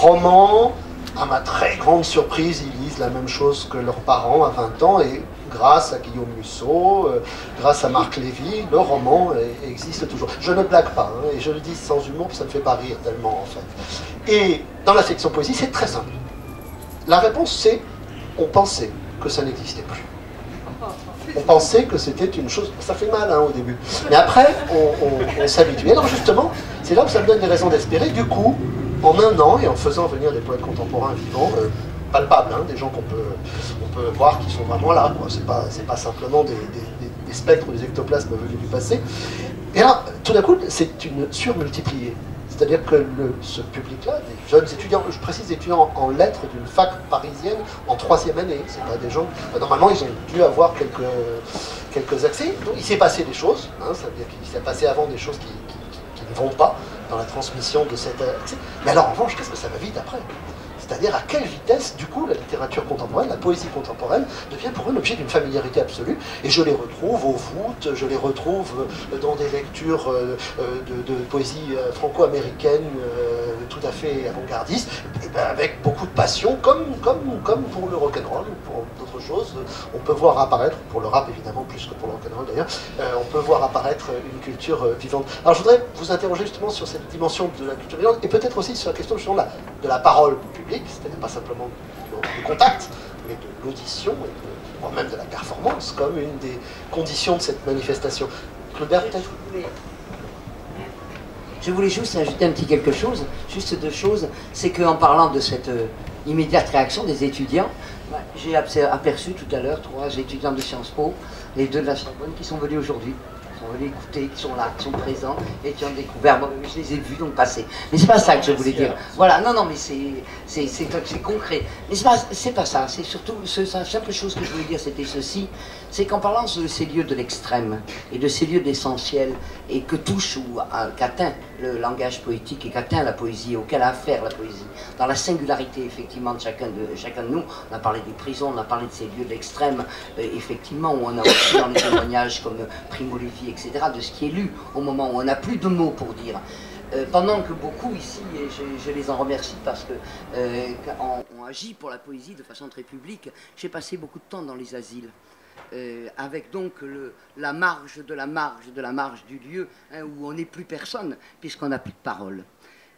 roman, à ma très grande surprise, ils lisent la même chose que leurs parents à 20 ans, et grâce à Guillaume Musso, grâce à Marc Lévy, le roman existe toujours. Je ne blague pas, hein, et je le dis sans humour, ça ne me fait pas rire tellement, en fait. Et dans la section poésie, c'est très simple. La réponse, c'est on pensait que ça n'existait plus. On pensait que c'était une chose... Ça fait mal, hein, au début. Mais après, on s'habitue. Alors justement, c'est là où ça me donne des raisons d'espérer. Du coup, en un an, et en faisant venir des poètes contemporains vivants, palpables, hein, des gens qu'on peut voir qui sont vraiment là, quoi. C'est pas simplement des spectres ou des ectoplasmes venus du passé. Et là, tout d'un coup, c'est une surmultipliée. C'est-à-dire que ce public-là, des jeunes étudiants, je précise étudiants en lettres d'une fac parisienne en 3e année, c'est pas des gens... Normalement, ils ont dû avoir quelques accès. Donc, il s'est passé des choses, hein, ça veut dire qu'il s'est passé avant des choses qui ne vont pas dans la transmission de cet accès. Mais alors, en revanche, qu'est-ce que ça va vite après ? C'est-à-dire à quelle vitesse, du coup, la littérature contemporaine, la poésie contemporaine, devient pour eux l'objet d'une familiarité absolue. Et je les retrouve au voûtes, je les retrouve dans des lectures de poésie franco-américaine tout à fait avant-gardiste, et ben avec beaucoup de passion, comme pour le rock'n'roll ou pour d'autres choses. On peut voir apparaître, pour le rap évidemment plus que pour le rock'n'roll d'ailleurs, on peut voir apparaître une culture vivante. Alors je voudrais vous interroger justement sur cette dimension de la culture vivante, et peut-être aussi sur la question justement de la parole publique, c'est-à-dire pas simplement du contact, mais de l'audition, et voire même de la performance, comme une des conditions de cette manifestation. Claudebert, peut-être ? Je voulais juste ajouter un petit quelque chose, juste deux choses. C'est qu'en parlant de cette immédiate réaction des étudiants, j'ai aperçu tout à l'heure 3 étudiants de Sciences Po, les 2 de la Sorbonne, qui sont venus aujourd'hui. Qui sont venus écouter, qui sont là, qui sont présents et qui ont découvert. Bon, je les ai vus donc passer. Mais c'est pas ça que je voulais dire. Voilà, non, mais c'est concret. Mais c'est pas ça. C'est surtout la simple chose que je voulais dire, c'était ceci. C'est qu'en parlant de ces lieux de l'extrême et de ces lieux d'essentiel et que touche ou qu'atteint le langage poétique et qu'atteint la poésie, auquel a affaire la poésie, dans la singularité effectivement de chacun de nous, on a parlé des prisons, on a parlé de ces lieux de l'extrême, effectivement, où on a aussi dans les témoignages comme Primo Levi, etc., de ce qui est lu au moment où on n'a plus de mots pour dire. Pendant que beaucoup ici, et je les en remercie parce que on agit pour la poésie de façon très publique, j'ai passé beaucoup de temps dans les asiles. Avec donc la marge du lieu, hein, où on n'est plus personne, puisqu'on n'a plus de parole.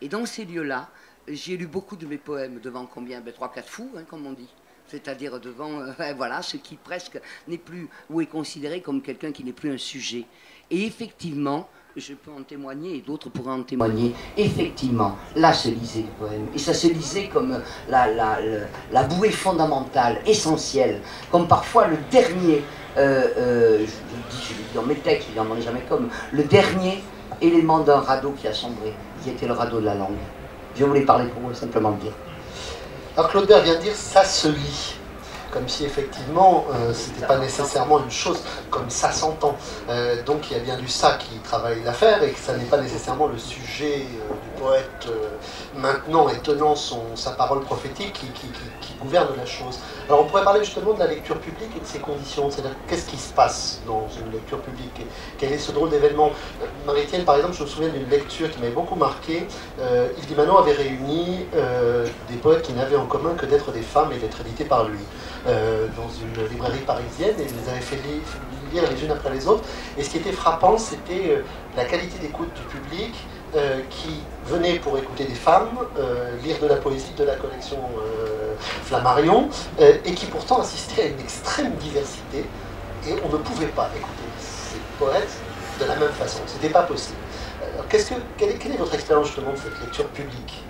Et dans ces lieux-là, j'ai lu beaucoup de mes poèmes devant combien ? 3-4 fous, hein, comme on dit. C'est-à-dire devant, voilà, ce qui presque n'est plus, ou est considéré comme quelqu'un qui n'est plus un sujet. Et effectivement, je peux en témoigner, et d'autres pourraient en témoigner, effectivement, là se lisait le poème. Et ça se lisait comme la bouée fondamentale, essentielle, comme parfois le dernier, je le dis dans mes textes, je n'en ai jamais comme, le dernier élément d'un radeau qui a sombré, qui était le radeau de la langue. Je voulais parler pour vous, simplement le dire. Alors Claudebert vient de dire « ça se lit ». comme si effectivement c'était pas nécessairement une chose comme ça s'entend. Donc il y a bien du ça qui travaille l'affaire et que ça n'est pas nécessairement le sujet du poète maintenant et tenant sa parole prophétique qui gouverne la chose. Alors on pourrait parler justement de la lecture publique et de ses conditions, c'est-à-dire qu'est-ce qui se passe dans une lecture publique, quel est ce drôle d'événement. Marie-Étienne, par exemple, je me souviens d'une lecture qui m'avait beaucoup marqué. Yves Dimano avait réuni des poètes qui n'avaient en commun que d'être des femmes et d'être édités par lui dans une librairie parisienne, et il les avait fait lire les unes après les autres. Et ce qui était frappant, c'était la qualité d'écoute du public qui venait pour écouter des femmes, lire de la poésie de la collection Flammarion, et qui pourtant assistait à une extrême diversité, et on ne pouvait pas écouter ces poètes de la même façon, c'était pas possible. Alors, quelle est votre expérience justement de cette lecture publique ?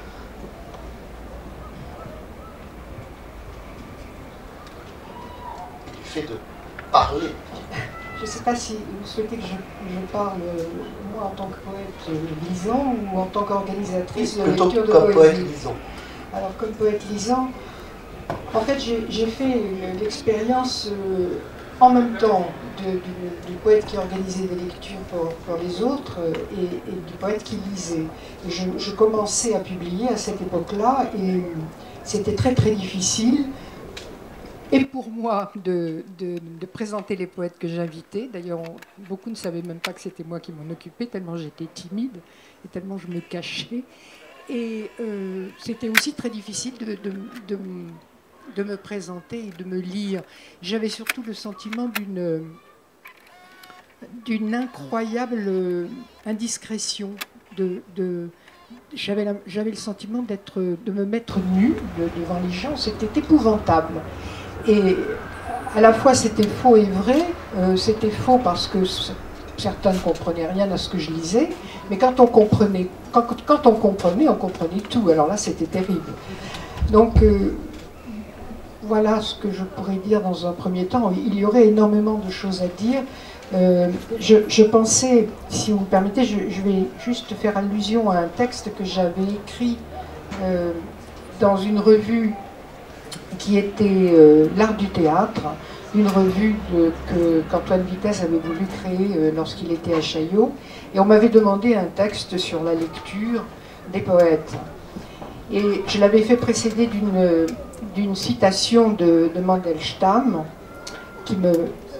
Et du fait de parler. Je ne sais pas si vous souhaitez que je parle, moi, en tant que poète lisant ou en tant qu'organisatrice de lecture de poésie. Comme poète lisant. Alors, comme poète lisant, en fait, j'ai fait l'expérience en même temps du poète qui organisait des lectures pour les autres et du poète qui lisait. Et je commençais à publier à cette époque-là et c'était très très difficile. Et pour moi, de présenter les poètes que j'invitais. D'ailleurs, beaucoup ne savaient même pas que c'était moi qui m'en occupais, tellement j'étais timide et tellement je me cachais. Et c'était aussi très difficile de me présenter et de me lire. J'avais surtout le sentiment d'une incroyable indiscrétion. J'avais le sentiment de me mettre nue devant les gens. C'était épouvantable. Et à la fois c'était faux et vrai. C'était faux parce que certains ne comprenaient rien à ce que je lisais, mais quand on comprenait, on comprenait tout. Alors là, c'était terrible. Donc voilà ce que je pourrais dire dans un premier temps. Il y aurait énormément de choses à dire. Je pensais, si vous me permettez, je vais juste faire allusion à un texte que j'avais écrit dans une revue qui était L'Art du Théâtre, une revue qu'Antoine Vitesse avait voulu créer lorsqu'il était à Chaillot. Et on m'avait demandé un texte sur la lecture des poètes. Et je l'avais fait précéder d'une citation de Mandelstam qui me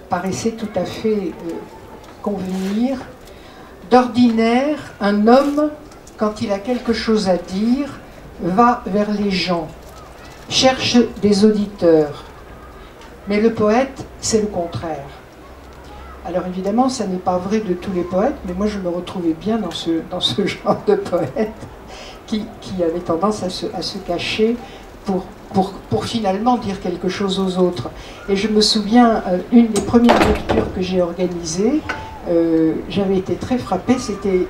paraissait tout à fait convenir. D'ordinaire, un homme, quand il a quelque chose à dire, va vers les gens, cherche des auditeurs. Mais le poète, c'est le contraire. Alors évidemment, ça n'est pas vrai de tous les poètes, mais moi je me retrouvais bien dans ce genre de poète qui avait tendance à se cacher pour finalement dire quelque chose aux autres. Et je me souviens, une des premières lectures que j'ai organisées, j'avais été très frappée, c'était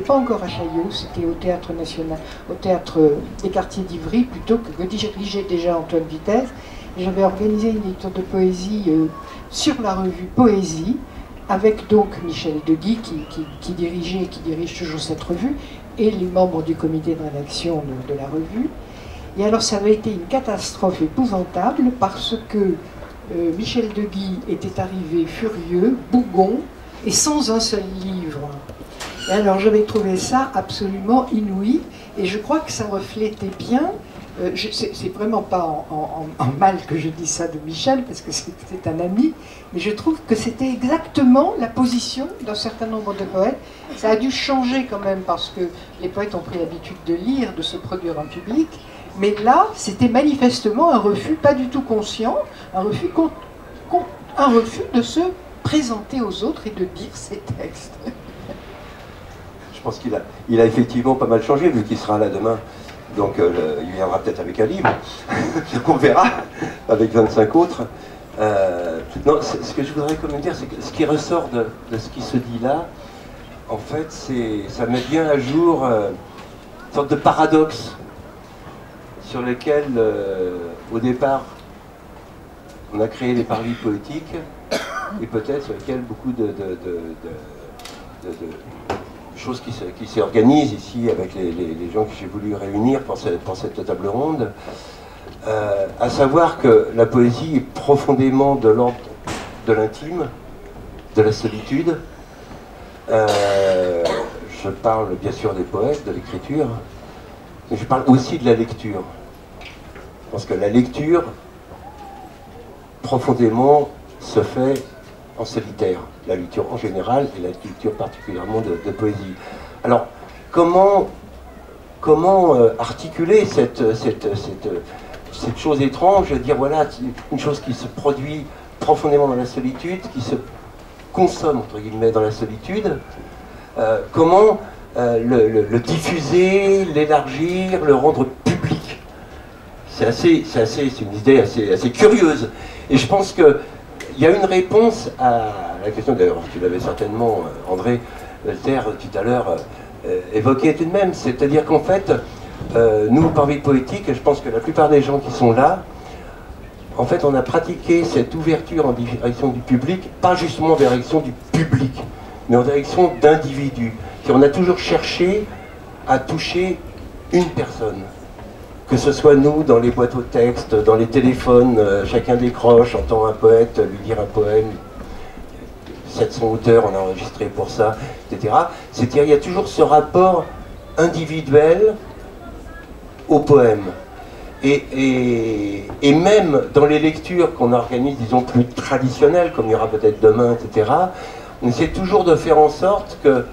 pas encore à Chaillot, c'était au Théâtre National, au Théâtre des Quartiers d'Ivry, plutôt que dirigeait déjà Antoine Vitesse. J'avais organisé une lecture de poésie sur la revue Poésie, avec donc Michel Deguy qui dirigeait et qui dirige toujours cette revue, et les membres du comité de rédaction de la revue. Et alors ça avait été une catastrophe épouvantable parce que Michel Deguy était arrivé furieux, bougon, et sans un seul livre. Et alors j'avais trouvé ça absolument inouï, et je crois que ça reflétait bien, c'est vraiment pas en mal que je dis ça de Michel, parce que c'est un ami, mais je trouve que c'était exactement la position d'un certain nombre de poètes. Ça a dû changer quand même, parce que les poètes ont pris l'habitude de lire, de se produire en public, mais là, c'était manifestement un refus pas du tout conscient, un refus de se présenter aux autres et de dire ses textes. Je pense qu'il a effectivement pas mal changé, vu qu'il sera là demain. Donc il viendra peut-être avec un livre, on verra, avec 25 autres. Non, ce que je voudrais quand même dire, c'est que ce qui ressort de ce qui se dit là, en fait, ça met bien à jour une sorte de paradoxe sur lequel, au départ, on a créé les parvis poétiques, et peut-être sur lesquels beaucoup de choses qui s'organisent ici avec les gens que j'ai voulu réunir pour cette table ronde, à savoir que la poésie est profondément de l'ordre de l'intime, de la solitude. Je parle bien sûr des poètes, de l'écriture, mais je parle aussi de la lecture. Parce que la lecture, profondément, se fait en solitaire. La lecture en général et la lecture particulièrement de poésie. Alors, comment articuler cette chose étrange, dire voilà, une chose qui se produit profondément dans la solitude, qui se consomme, entre guillemets, dans la solitude, comment le diffuser, l'élargir, le rendre public. C'est une idée assez curieuse. Et je pense qu'il y a une réponse à la question, d'ailleurs, tu l'avais certainement, André Voltaire, tout à l'heure, évoqué tout de même. C'est-à-dire qu'en fait, nous, par Vie Poétique, et je pense que la plupart des gens qui sont là, en fait, on a pratiqué cette ouverture en direction du public, pas justement en direction du public, mais en direction d'individus. On a toujours cherché à toucher une personne. Que ce soit nous, dans les boîtes aux textes, dans les téléphones, chacun décroche, entend un poète lui dire un poème, 700 auteurs, on a enregistré pour ça, etc. C'est-à-dire il y a toujours ce rapport individuel au poème. Et même dans les lectures qu'on organise, disons, plus traditionnelles, comme il y aura peut-être demain, etc., on essaie toujours de faire en sorte que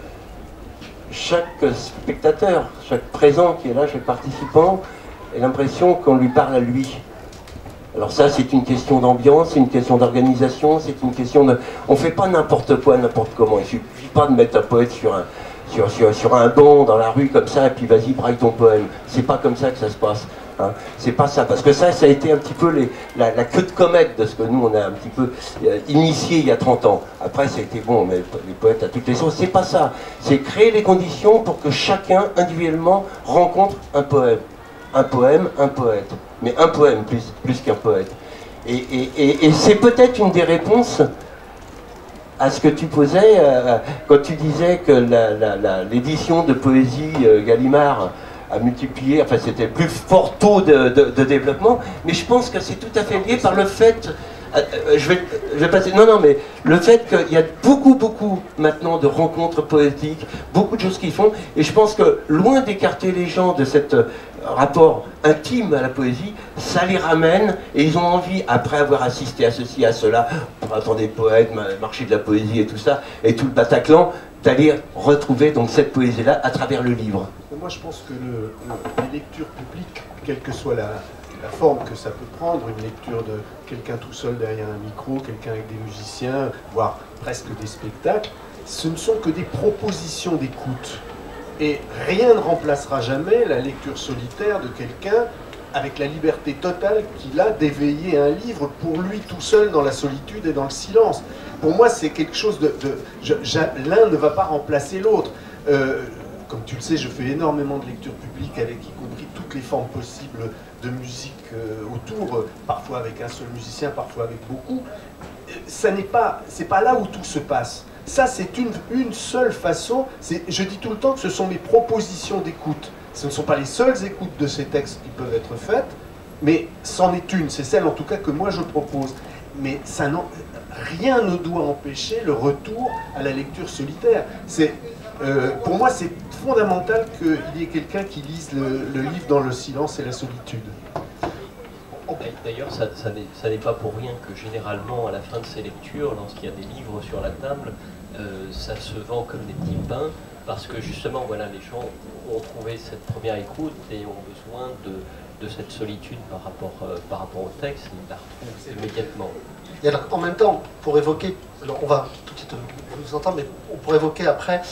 chaque spectateur, chaque présent qui est là, chaque participant, ait l'impression qu'on lui parle à lui. Alors ça, c'est une question d'ambiance, c'est une question d'organisation, c'est une question de... On ne fait pas n'importe quoi, n'importe comment. Il ne suffit pas de mettre un poète sur un banc dans la rue comme ça, et puis vas-y, braille ton poème. C'est pas comme ça que ça se passe. Hein. C'est pas ça, parce que ça a été un petit peu la queue de comète de ce que nous on a un petit peu initié il y a 30 ans. Après ça a été bon, mais les poètes à toutes les sauces, c'est pas ça. C'est créer les conditions pour que chacun individuellement rencontre un poème. Un poème, un poète. Mais un poème plus qu'un poète. Et c'est peut-être une des réponses à ce que tu posais quand tu disais que l'édition de poésie Gallimard a multiplié, enfin c'était le plus fort taux de développement, mais je pense que c'est tout à fait lié par le fait, je vais passer, non, mais le fait qu'il y a beaucoup maintenant de rencontres poétiques, beaucoup de choses qu'ils font, et je pense que loin d'écarter les gens de cet rapport intime à la poésie, ça les ramène, et ils ont envie, après avoir assisté à ceci, à cela, printemps des poètes, marché de la poésie et tout ça, et tout le Bataclan, d'aller retrouver donc cette poésie-là à travers le livre. Moi je pense que les lectures publiques, quelle que soit la forme que ça peut prendre, une lecture de quelqu'un tout seul derrière un micro, quelqu'un avec des musiciens, voire presque des spectacles, ce ne sont que des propositions d'écoute. Et rien ne remplacera jamais la lecture solitaire de quelqu'un avec la liberté totale qu'il a d'éveiller un livre pour lui tout seul dans la solitude et dans le silence. Pour moi, c'est quelque chose l'un ne va pas remplacer l'autre. Comme tu le sais, je fais énormément de lectures publiques avec y compris toutes les formes possibles de musique autour, parfois avec un seul musicien, parfois avec beaucoup. C'est pas là où tout se passe. Ça, c'est une seule façon. Je dis tout le temps que ce sont mes propositions d'écoute. Ce ne sont pas les seules écoutes de ces textes qui peuvent être faites, mais c'en est une. C'est celle, en tout cas, que moi je propose. Mais rien ne doit empêcher le retour à la lecture solitaire. Pour moi, c'est fondamental qu'il y ait quelqu'un qui lise le livre dans le silence et la solitude. D'ailleurs, ça n'est pas pour rien que généralement, à la fin de ces lectures, lorsqu'il y a des livres sur la table, ça se vend comme des petits pains, parce que justement, voilà, les gens ont trouvé cette première écoute et ont besoin de cette solitude par rapport au texte, ils la retrouvent immédiatement. Et alors, en même temps, pour évoquer, alors on va tout de suite vous entendre, mais on pourrait évoquer après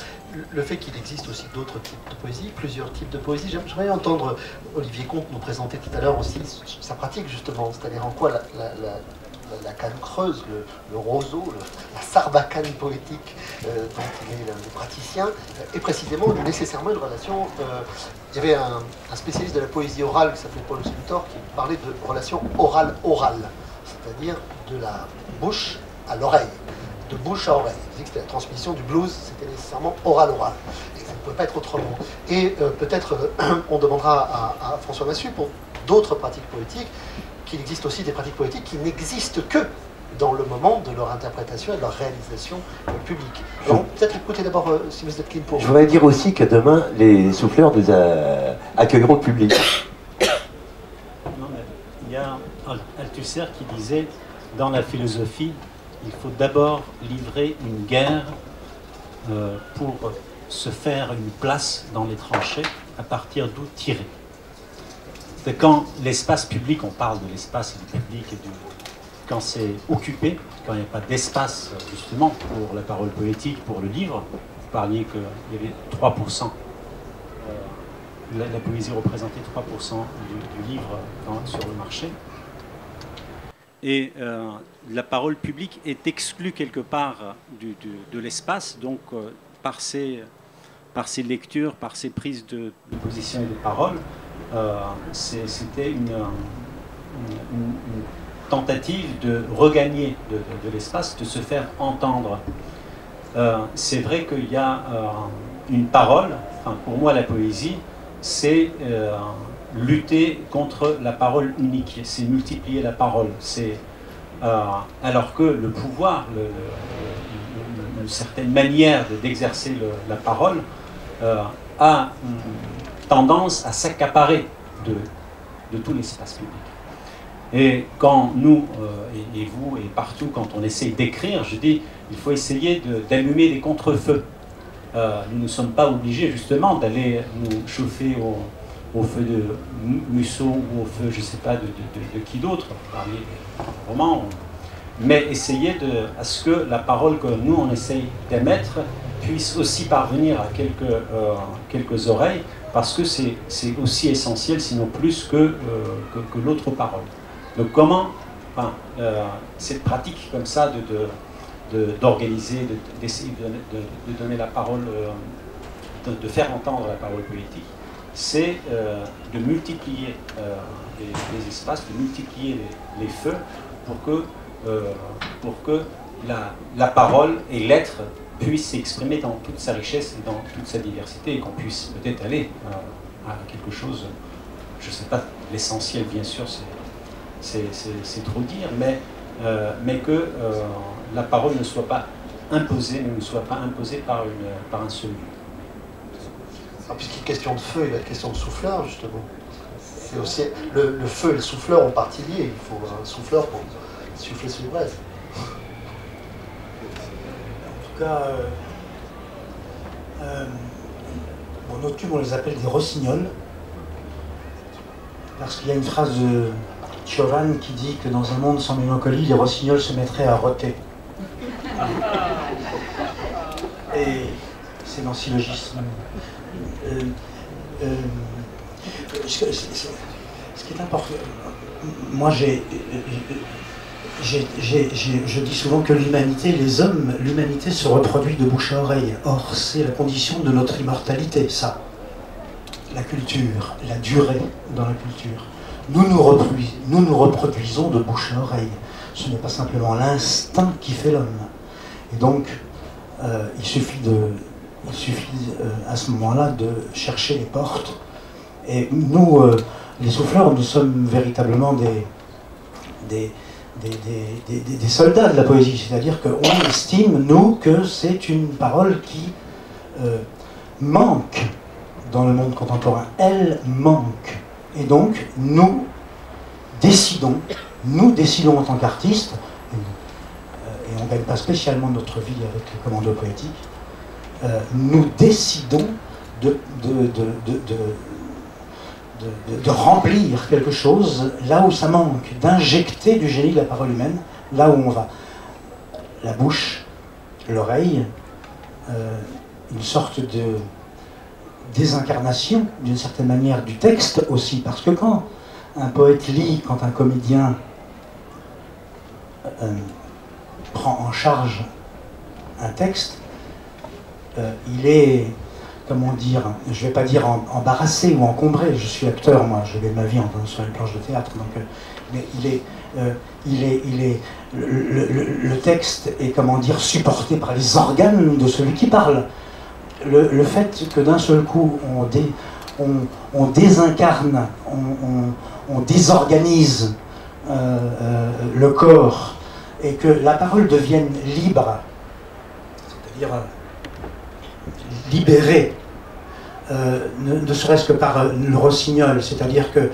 le fait qu'il existe aussi d'autres types de poésie, plusieurs types de poésie. J'aimerais entendre Olivier Comte nous présenter tout à l'heure aussi sa pratique justement, c'est-à-dire en quoi la canne creuse, le roseau, la sarbacane poétique dont il est le praticien, est précisément nécessairement une relation. Il y avait un spécialiste de la poésie orale qui s'appelait Paul Sultor qui parlait de relation orale-orale, c'est-à-dire de la bouche à l'oreille, de bouche à oreille. Il disait que c'était la transmission du blues, c'était nécessairement oral-oral. Et ça ne pouvait pas être autrement. Et peut-être on demandera à François Massu pour d'autres pratiques poétiques, qu'il existe aussi des pratiques poétiques qui n'existent que dans le moment de leur interprétation et de leur réalisation publique. Alors, peut-être écoutez d'abord si vous êtes clean pour... Je voudrais dire aussi que demain, les souffleurs nous accueilleront le public. Non, mais il y a Althusser qui disait, dans la philosophie, il faut d'abord livrer une guerre pour se faire une place dans les tranchées, à partir d'où tirer. C'est quand l'espace public, on parle de l'espace et du public, quand c'est occupé, quand il n'y a pas d'espace justement pour la parole poétique, pour le livre, vous parliez qu'il y avait 3%, la poésie représentait 3% du livre sur le marché. Et la parole publique est exclue quelque part de l'espace, donc par ses lectures, par ses prises de position et de parole, c'était une tentative de regagner de l'espace, de se faire entendre. C'est vrai qu'il y a une parole, enfin, pour moi la poésie, c'est lutter contre la parole unique, c'est multiplier la parole. Alors que le pouvoir, une certaine manière d'exercer la parole, a tendance à s'accaparer de tout l'espace public. Et quand nous, et vous, et partout, quand on essaie d'écrire, je dis, il faut essayer d'allumer des contre-feux. Nous ne sommes pas obligés, justement, d'aller nous chauffer au feu de Musso ou au feu, je ne sais pas, de qui d'autre, parmi les romans, mais essayer à ce que la parole que nous, on essaye d'émettre puisse aussi parvenir à quelques oreilles, parce que c'est aussi essentiel, sinon plus que l'autre parole. Donc comment cette pratique comme ça d'organiser, d'essayer de donner la parole, de faire entendre la parole poétique, c'est de multiplier les espaces, de multiplier les feux pour que la parole et l'être puissent s'exprimer dans toute sa richesse et dans toute sa diversité, et qu'on puisse peut-être aller à quelque chose, je ne sais pas, l'essentiel bien sûr, c'est trop dire, mais que la parole ne soit pas imposée, ne soit pas imposée par un seul lieu. Puisqu'il est question de feu, il y a la question de souffleur, justement. C'est aussi, le feu et le souffleur ont partie liée. Il faut un souffleur pour souffler sur les braises. En tout cas, nos tubes, on les appelle des rossignols, parce qu'il y a une phrase de Cioran qui dit que dans un monde sans mélancolie, les rossignols se mettraient à roter. Et c'est dans syllogisme. Ce qui est important, moi je dis souvent que l'humanité, les hommes, l'humanité se reproduit de bouche à oreille. Or, c'est la condition de notre immortalité, ça. La culture, la durée dans la culture. Nous nous reproduisons de bouche à oreille. Ce n'est pas simplement l'instinct qui fait l'homme. Et donc, il suffit à ce moment-là de chercher les portes. Et nous, les souffleurs, nous sommes véritablement des soldats de la poésie. C'est-à-dire qu'on estime, nous, que c'est une parole qui manque dans le monde contemporain. Elle manque. Et donc, nous décidons en tant qu'artistes, et on ne gagne pas spécialement notre vie avec le commando poétique, nous décidons de remplir quelque chose là où ça manque, d'injecter du génie de la parole humaine, là où on va. La bouche, l'oreille, une sorte de désincarnation, d'une certaine manière, du texte aussi, parce que quand un poète lit, quand un comédien prend en charge un texte, il est, comment dire, je ne vais pas dire embarrassé ou encombré, je suis acteur, moi, je gagne ma vie sur les planches de théâtre, donc, mais le texte est, comment dire, supporté par les organes de celui qui parle. Le fait que d'un seul coup on désincarne, on désorganise le corps et que la parole devienne libre, c'est-à-dire libérée, ne serait-ce que par le rossignol, c'est-à-dire que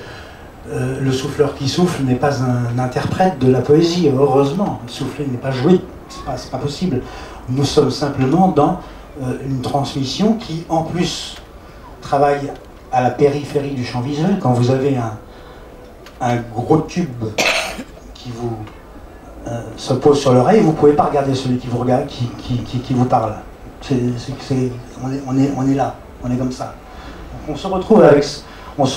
le souffleur qui souffle n'est pas un interprète de la poésie, heureusement. Souffler n'est pas jouer, c'est pas possible. Nous sommes simplement dans une transmission qui, en plus, travaille à la périphérie du champ visuel. Quand vous avez un gros tube qui vous se pose sur l'oreille, vous ne pouvez pas regarder celui qui vous regarde, qui vous parle. On est là, on est comme ça. Donc on se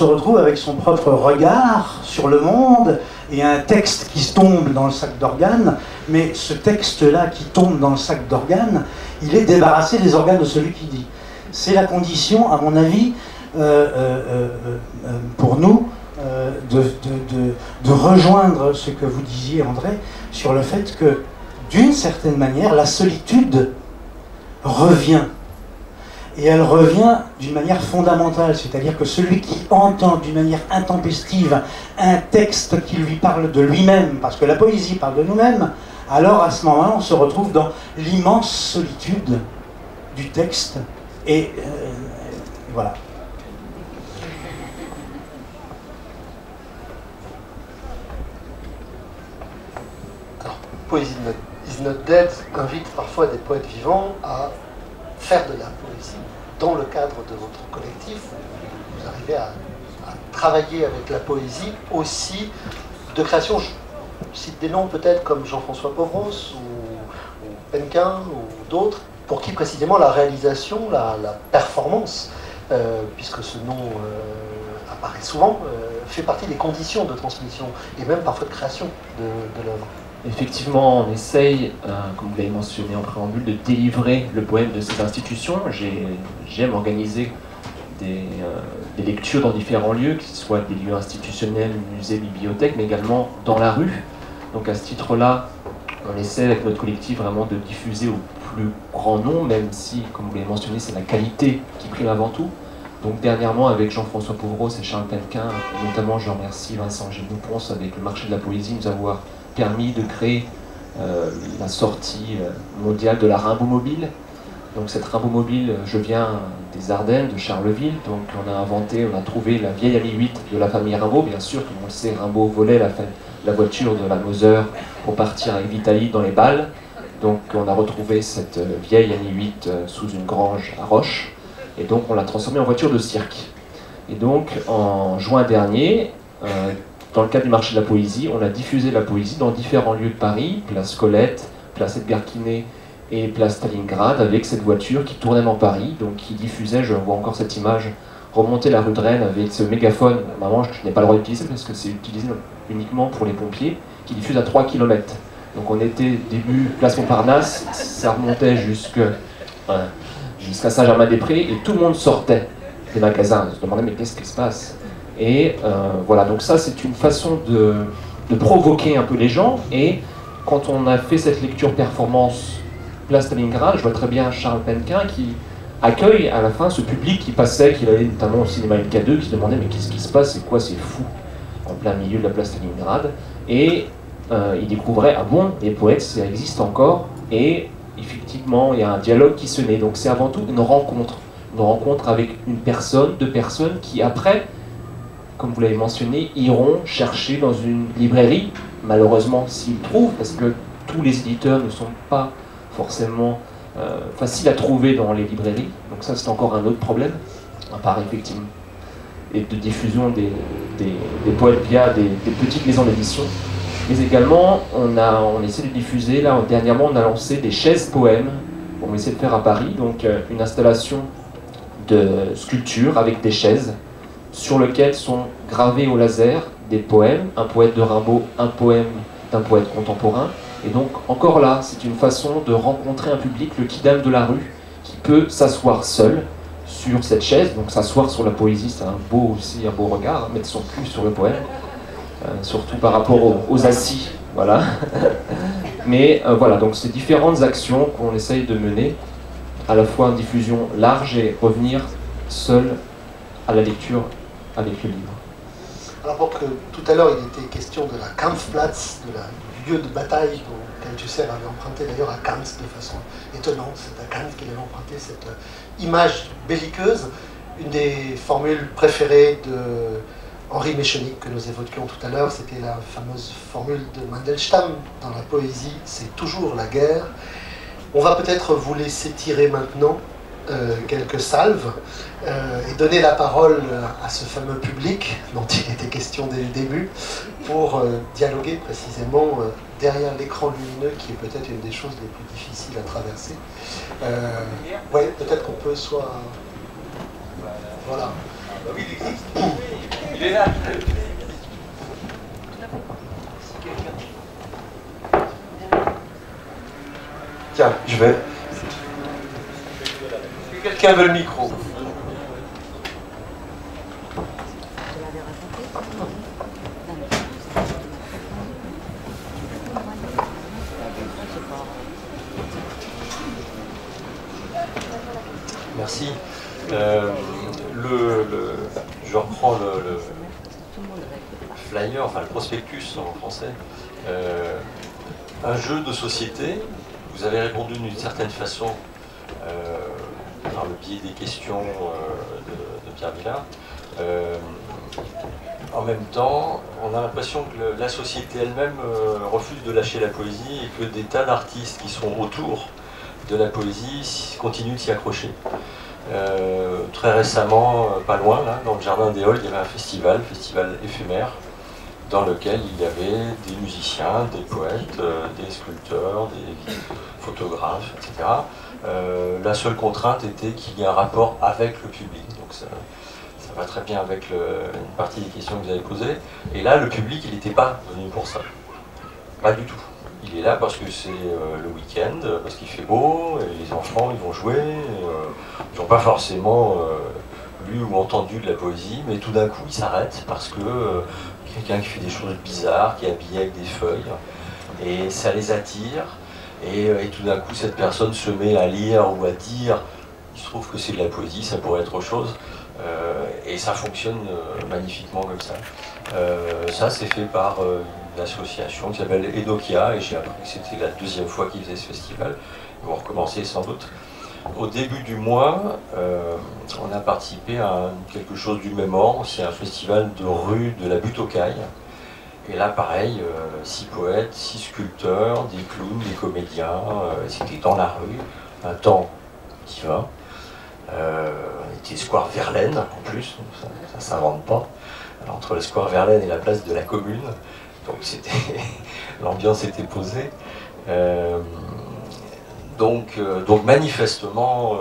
retrouve avec son propre regard sur le monde et un texte qui tombe dans le sac d'organes, mais ce texte-là qui tombe dans le sac d'organes, il est débarrassé des organes de celui qui dit. C'est la condition, à mon avis, pour nous, de rejoindre ce que vous disiez, André, sur le fait que, d'une certaine manière, la solitude revient. Et elle revient d'une manière fondamentale, c'est-à-dire que celui qui entend d'une manière intempestive un texte qui lui parle de lui-même, parce que la poésie parle de nous-mêmes, alors à ce moment-là, on se retrouve dans l'immense solitude du texte, et voilà. Alors, Poésie is not dead invite parfois des poètes vivants à faire de la poésie dans le cadre de votre collectif. Vous arrivez à travailler avec la poésie aussi de création. Je cite des noms peut-être comme Jean-François Povros ou Penquin ou d'autres, pour qui précisément la réalisation, la performance, puisque ce nom apparaît souvent, fait partie des conditions de transmission et même parfois de création de l'œuvre. Effectivement, on essaye, comme vous l'avez mentionné en préambule, de délivrer le poème de ces institutions. J'aime organiser des lectures dans différents lieux, que ce soit des lieux institutionnels, musées, bibliothèques, mais également dans la rue. Donc à ce titre-là, on essaie avec notre collectif vraiment de diffuser au plus grand nombre, même si, comme vous l'avez mentionné, c'est la qualité qui prime avant tout. Donc dernièrement, avec Jean-François Povros et Charles Penquin, notamment je remercie Vincent Génoux-Ponce avec le marché de la poésie, nous avoir permis de créer la sortie mondiale de la Rimbaud Mobile. Donc cette Rimbaud Mobile, je viens des Ardennes, de Charleville, donc on a trouvé la vieille Ami 8 de la famille Rimbaud, bien sûr, tout le monde le sait, Rimbaud volait la voiture de la Moser pour partir avec Vitali dans les balles. Donc on a retrouvé cette vieille Ami 8 sous une grange à Roche, et donc on l'a transformée en voiture de cirque. Et donc en juin dernier, dans le cadre du marché de la poésie, on a diffusé la poésie dans différents lieux de Paris, place Colette, place Edgar Quinet et place Stalingrad, avec cette voiture qui tournait dans Paris, donc qui diffusait, je vois encore cette image, remonter la rue de Rennes avec ce mégaphone, vraiment je n'ai pas le droit d'utiliser parce que c'est utilisé uniquement pour les pompiers, qui diffuse à 3 km. Donc on était début place Montparnasse, ça remontait jusqu'à Saint-Germain-des-Prés et tout le monde sortait des magasins, on se demandait mais qu'est-ce qui se passe? Et voilà, donc ça c'est une façon de provoquer un peu les gens. Et quand on a fait cette lecture performance place Stalingrad, je vois très bien Charles Penquin qui accueille à la fin ce public qui passait, qui allait notamment au cinéma LK2, qui se demandait mais qu'est-ce qui se passe, c'est quoi, c'est fou, en plein milieu de la place Stalingrad. Et il découvrait, ah bon, les poètes ça existe encore, et effectivement il y a un dialogue qui se naît. Donc c'est avant tout une rencontre avec une personne, deux personnes qui après, comme vous l'avez mentionné, iront chercher dans une librairie, malheureusement s'ils trouvent, parce que tous les éditeurs ne sont pas forcément faciles à trouver dans les librairies, donc ça c'est encore un autre problème, à part effectivement, et de diffusion des poètes via des petites maisons d'édition. Mais également, on essaie de diffuser, là dernièrement on a lancé des chaises poèmes, on essaie de faire à Paris, donc une installation de sculpture avec des chaises, sur lesquels sont gravés au laser des poèmes, un poète de Rimbaud, un poème d'un poète contemporain. Et donc, encore là, c'est une façon de rencontrer un public, le kidam de la rue, qui peut s'asseoir seul sur cette chaise. Donc, s'asseoir sur la poésie, c'est un beau regard, mettre son cul sur le poème, surtout par rapport aux assis, voilà. Mais voilà, donc c'est différentes actions qu'on essaye de mener, à la fois en diffusion large et revenir seul à la lecture avec le livre. Alors pour que tout à l'heure il était question de la Kampfplatz, du lieu de bataille dont Althusser avait emprunté d'ailleurs à Kant de façon étonnante, c'est à Kant qu'il avait emprunté cette image belliqueuse, une des formules préférées de Henri Meschenich que nous évoquions tout à l'heure, c'était la fameuse formule de Mandelstam, dans la poésie c'est toujours la guerre. On va peut-être vous laisser tirer maintenant quelques salves et donner la parole à ce fameux public dont il était question dès le début pour dialoguer précisément derrière l'écran lumineux qui est peut-être une des choses les plus difficiles à traverser. Ouais, peut-être qu'on peut soit... Voilà. Oui, il existe. Il est là. Tiens, je vais... Quelqu'un veut le micro? Merci. Je reprends le flyer, enfin le prospectus en français. Un jeu de société. Vous avez répondu d'une certaine façon par le biais des questions de Pierre Vilar. En même temps, on a l'impression que la société elle-même refuse de lâcher la poésie et que des tas d'artistes qui sont autour de la poésie continuent de s'y accrocher. Très récemment, pas loin, là, dans le Jardin des Halles, il y avait un festival éphémère, dans lequel il y avait des musiciens, des poètes, des sculpteurs, des photographes, etc. La seule contrainte était qu'il y ait un rapport avec le public. Donc ça va très bien avec une partie des questions que vous avez posées. Et là, le public, il n'était pas venu pour ça. Pas du tout. Il est là parce que c'est le week-end, parce qu'il fait beau, et les enfants, ils vont jouer. Ils n'ont pas forcément lu ou entendu de la poésie, mais tout d'un coup, ils s'arrêtent parce que quelqu'un qui fait des choses bizarres, qui est habillé avec des feuilles, et ça les attire. Et tout d'un coup, cette personne se met à lire ou à dire, il se trouve que c'est de la poésie, ça pourrait être autre chose, et ça fonctionne magnifiquement comme ça. Ça, c'est fait par une association qui s'appelle Enokia, et j'ai appris que c'était la deuxième fois qu'ils faisaient ce festival. Ils vont recommencer sans doute. Au début du mois, on a participé à quelque chose du même ordre, c'est un festival de rue de la Butte aux Cailles. Et là, pareil, 6 poètes, 6 sculpteurs, des clowns, des comédiens, c'était dans la rue, un temps qui va. On était Square Verlaine, en plus, ça ne s'invente pas, alors, entre le Square Verlaine et la place de la Commune, donc l'ambiance était posée. Donc manifestement,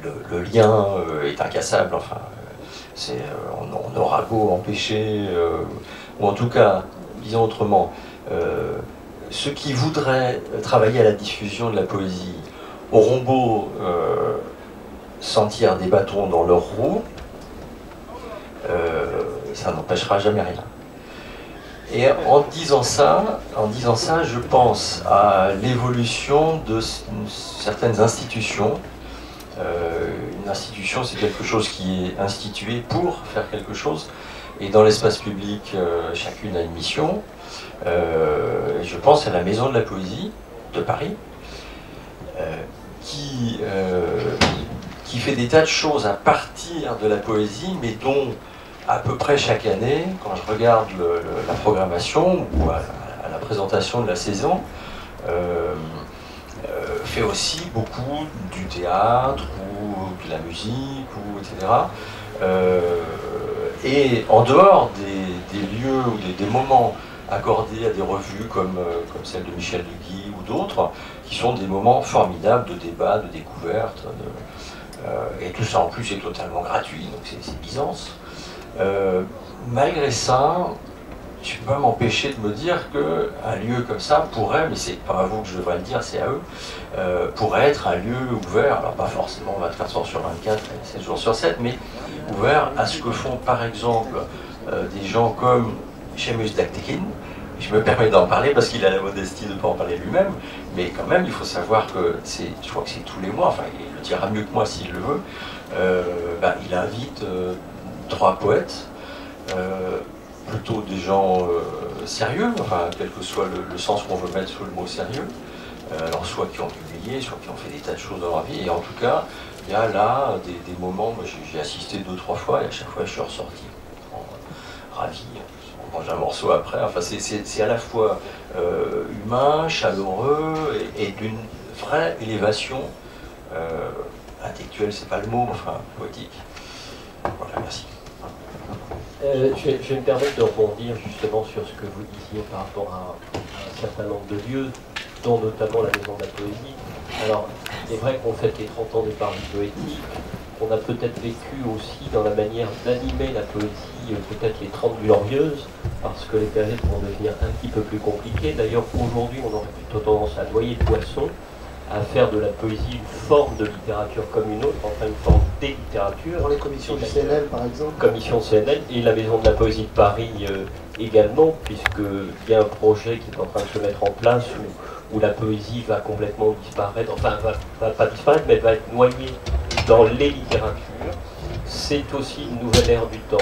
le lien est incassable, enfin, on aura beau empêcher, ou en tout cas, disons autrement, ceux qui voudraient travailler à la diffusion de la poésie auront beau sentir des bâtons dans leurs roues, ça n'empêchera jamais rien. Et en disant ça, je pense à l'évolution de certaines institutions. Une institution, c'est quelque chose qui est institué pour faire quelque chose. Et dans l'espace public, chacune a une mission. Je pense à la Maison de la Poésie de Paris, qui fait des tas de choses à partir de la poésie, mais dont à peu près chaque année, quand je regarde la programmation ou à la présentation de la saison, fait aussi beaucoup du théâtre ou de la musique, etc. Et en dehors des lieux ou des moments accordés à des revues comme celle de Michel Duguy ou d'autres, qui sont des moments formidables de débat, de découverte, et tout ça en plus est totalement gratuit, donc c'est Byzance. Malgré ça, je ne peux pas m'empêcher de me dire qu'un lieu comme ça pourrait, mais c'est pas à vous que je devrais le dire, c'est à eux, pourrait être un lieu ouvert, alors pas forcément 24 heures sur 24 et 7 jours sur 7, mais ouvert à ce que font par exemple des gens comme Seamus Dagtekin. je me permets d'en parler parce qu'il a la modestie de ne pas en parler lui-même, mais quand même, il faut savoir que je crois que c'est tous les mois, enfin, il le dira mieux que moi s'il le veut, il invite 3 poètes, plutôt des gens sérieux, enfin, quel que soit le sens qu'on veut mettre sous le mot sérieux, alors soit qui ont publié, soit qui ont fait des tas de choses dans leur vie, et en tout cas, il y a là des moments, moi j'ai assisté 2-3 fois, et à chaque fois je suis ressorti ravi, on mange un morceau après, enfin c'est à la fois humain, chaleureux, et d'une vraie élévation intellectuelle, c'est pas le mot, enfin poétique. Voilà, merci. Je vais me permettre de rebondir justement sur ce que vous disiez par rapport à un certain nombre de lieux, dont notamment la Maison de la Poésie. Alors, il est vrai qu'on fête les 30 ans des Paris poétiques, on a peut-être vécu aussi dans la manière d'animer la poésie, peut-être les 30 glorieuses, parce que les périodes vont devenir un petit peu plus compliquées. D'ailleurs, aujourd'hui, on aurait plutôt tendance à noyer le poisson, à faire de la poésie une forme de littérature comme une autre, enfin une forme des littératures. Dans les commissions du CNL, par exemple. Commission CNL et la Maison de la Poésie de Paris également, puisqu'il y a un projet qui est en train de se mettre en place où la poésie va complètement disparaître, enfin va pas disparaître, mais va être noyée dans les littératures. C'est aussi une nouvelle ère du temps.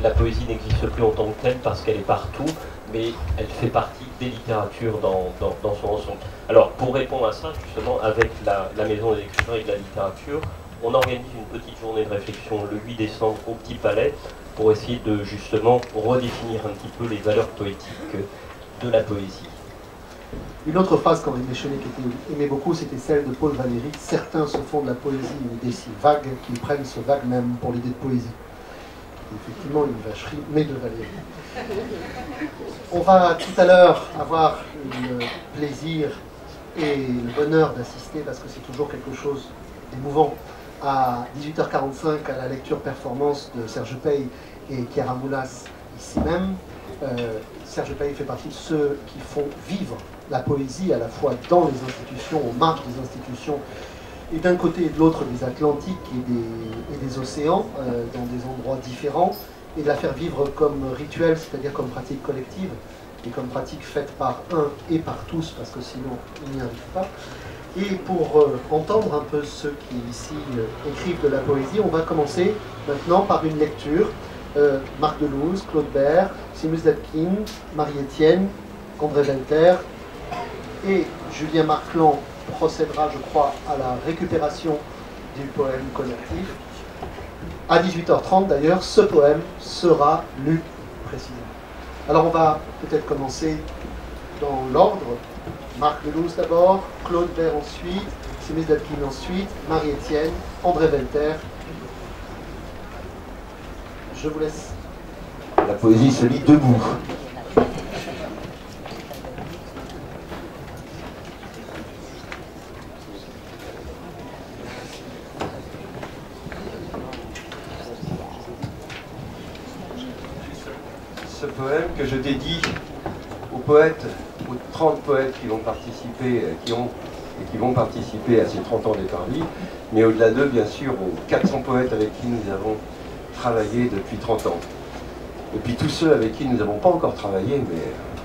La poésie n'existe plus en tant que telle parce qu'elle est partout, mais elle fait partie des littératures dans son ensemble. Alors, pour répondre à ça, justement, avec la Maison des écrivains et de la littérature, on organise une petite journée de réflexion le 8 décembre au Petit Palais pour essayer de, justement, redéfinir un petit peu les valeurs poétiques de la poésie. Une autre phrase qu'Henri Béchenet aimait beaucoup, c'était celle de Paul Valéry. Certains se font de la poésie une idée si vague qu'ils prennent ce vague même pour l'idée de poésie. Effectivement, une vacherie, mais de Valéry. On va tout à l'heure avoir le plaisir et le bonheur d'assister, parce que c'est toujours quelque chose d'émouvant, à 18h45 à la lecture-performance de Serge Pey et Chiara Moulas, ici même. Serge Pey fait partie de ceux qui font vivre la poésie à la fois dans les institutions, aux marges des institutions, et d'un côté et de l'autre des Atlantiques et des océans, dans des endroits différents, et de la faire vivre comme rituel, c'est-à-dire comme pratique collective, et comme pratique faite par un et par tous, parce que sinon il n'y arrive pas. Et pour entendre un peu ceux qui ici écrivent de la poésie, on va commencer maintenant par une lecture. Marc Delouze, Claude Bert, Seamus Dapkin, Marie-Étienne, André Velter et Julien Marclan procédera, je crois, à la récupération du poème collectif. À 18h30 d'ailleurs, ce poème sera lu précisément. Alors on va peut-être commencer dans l'ordre. Marc Delouze d'abord, Claude Bert ensuite, Seamus Dapkin ensuite, Marie-Étienne, André Velter. Je vous laisse. La poésie se lit debout. Ce poème que je dédie aux poètes, aux 30 poètes qui vont participer, qui vont participer à ces 30 ans des Paris, mais au-delà d'eux, bien sûr, aux 400 poètes avec qui nous avons travaillé depuis 30 ans. Et puis tous ceux avec qui nous n'avons pas encore travaillé, mais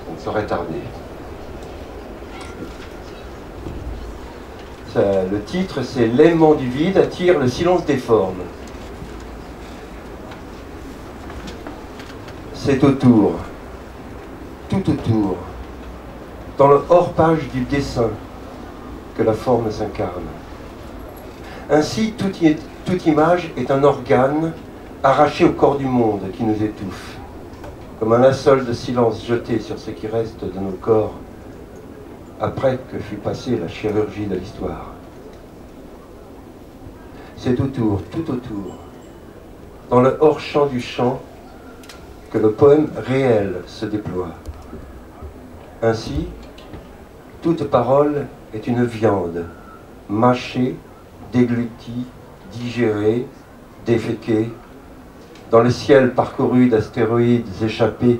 on ne saurait tarder. Le titre, c'est « L'aimant du vide attire le silence des formes ». C'est autour, tout autour, dans le hors-page du dessin, que la forme s'incarne. Ainsi, toute image est un organe arraché au corps du monde qui nous étouffe, comme un linceul de silence jeté sur ce qui reste de nos corps après que fut passée la chirurgie de l'histoire. C'est autour, tout autour, dans le hors-champ du champ, que le poème réel se déploie. Ainsi, toute parole est une viande, mâchée, déglutie, digérée, déféquée, dans le ciel parcouru d'astéroïdes échappés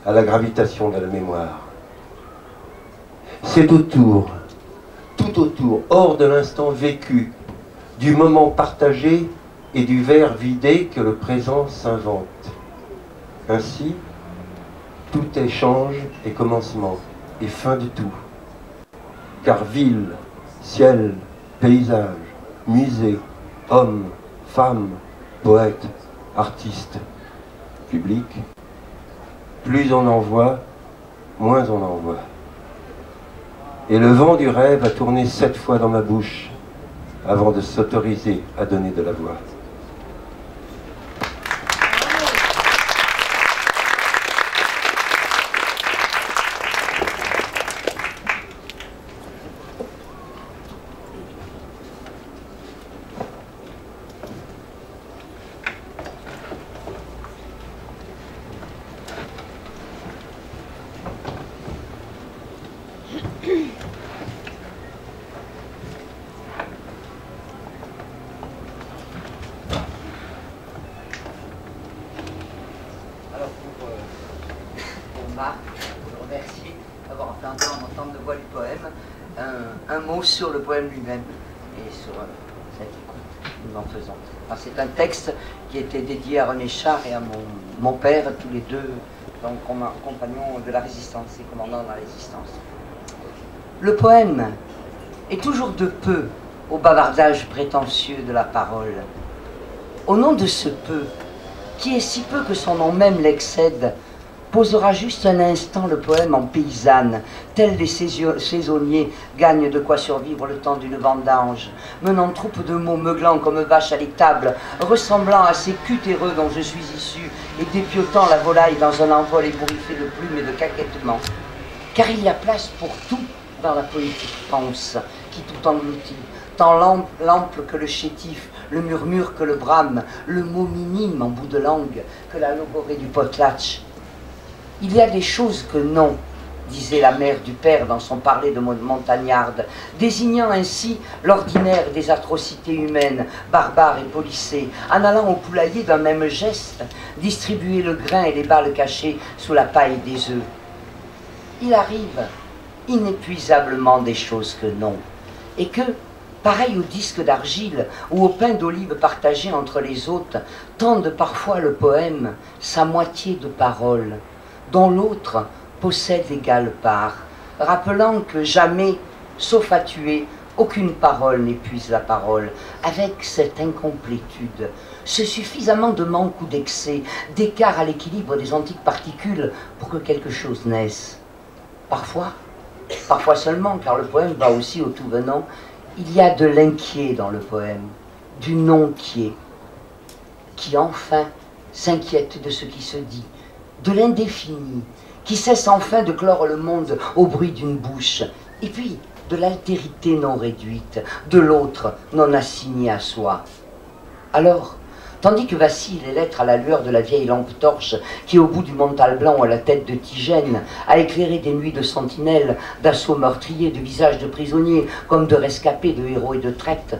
à la gravitation de la mémoire. C'est autour, tout autour, hors de l'instant vécu, du moment partagé et du verre vidé que le présent s'invente. Ainsi, tout est change et commencement, et fin du tout. Car ville, ciel, paysage, musée, hommes, femmes, poètes, artistes, public, plus on en voit, moins on en voit. Et le vent du rêve a tourné 7 fois dans ma bouche avant de s'autoriser à donner de la voix. Sur le poème lui-même et sur cette écoute que nous en faisons. C'est un texte qui était dédié à René Char et à mon père, tous les deux donc, compagnons de la résistance et commandants de la résistance. Le poème est toujours de peu au bavardage prétentieux de la parole. Au nom de ce peu, qui est si peu que son nom même l'excède, posera juste un instant le poème en paysanne, tels les saisonniers gagnent de quoi survivre le temps d'une vendange, menant troupe de mots meuglant comme vaches à l'étable, ressemblant à ces cutéreux dont je suis issu, et dépiotant la volaille dans un envol ébouriffé de plumes et de caquettements. Car il y a place pour tout dans la poétique pense, qui tout engloutit, tant l'ample que le chétif, le murmure que le brame, le mot minime en bout de langue que la logorée du potlatch. Il y a des choses que non, disait la mère du père dans son parler de montagnarde, désignant ainsi l'ordinaire des atrocités humaines, barbares et polissées, en allant au poulailler d'un même geste, distribuer le grain et les balles cachées sous la paille des œufs. Il arrive inépuisablement des choses que non, et que, pareil au disque d'argile ou au pain d'olive partagé entre les hôtes, tendent parfois le poème sa moitié de parole, dont l'autre possède égale part, rappelant que jamais, sauf à tuer, aucune parole n'épuise la parole, avec cette incomplétude, ce suffisamment de manque ou d'excès, d'écart à l'équilibre des antiques particules pour que quelque chose naisse. Parfois seulement, car le poème va aussi au tout venant, il y a de l'inquiet dans le poème, du non-quiet, qui enfin s'inquiète de ce qui se dit, de l'indéfini, qui cesse enfin de clore le monde au bruit d'une bouche, et puis de l'altérité non réduite, de l'autre non assigné à soi. Alors, tandis que vacillent les lettres à la lueur de la vieille lampe torche qui, au bout du mental blanc à la tête de Tigène, a éclairé des nuits de sentinelles, d'assauts meurtriers, de visages de prisonniers, comme de rescapés, de héros et de traîtres,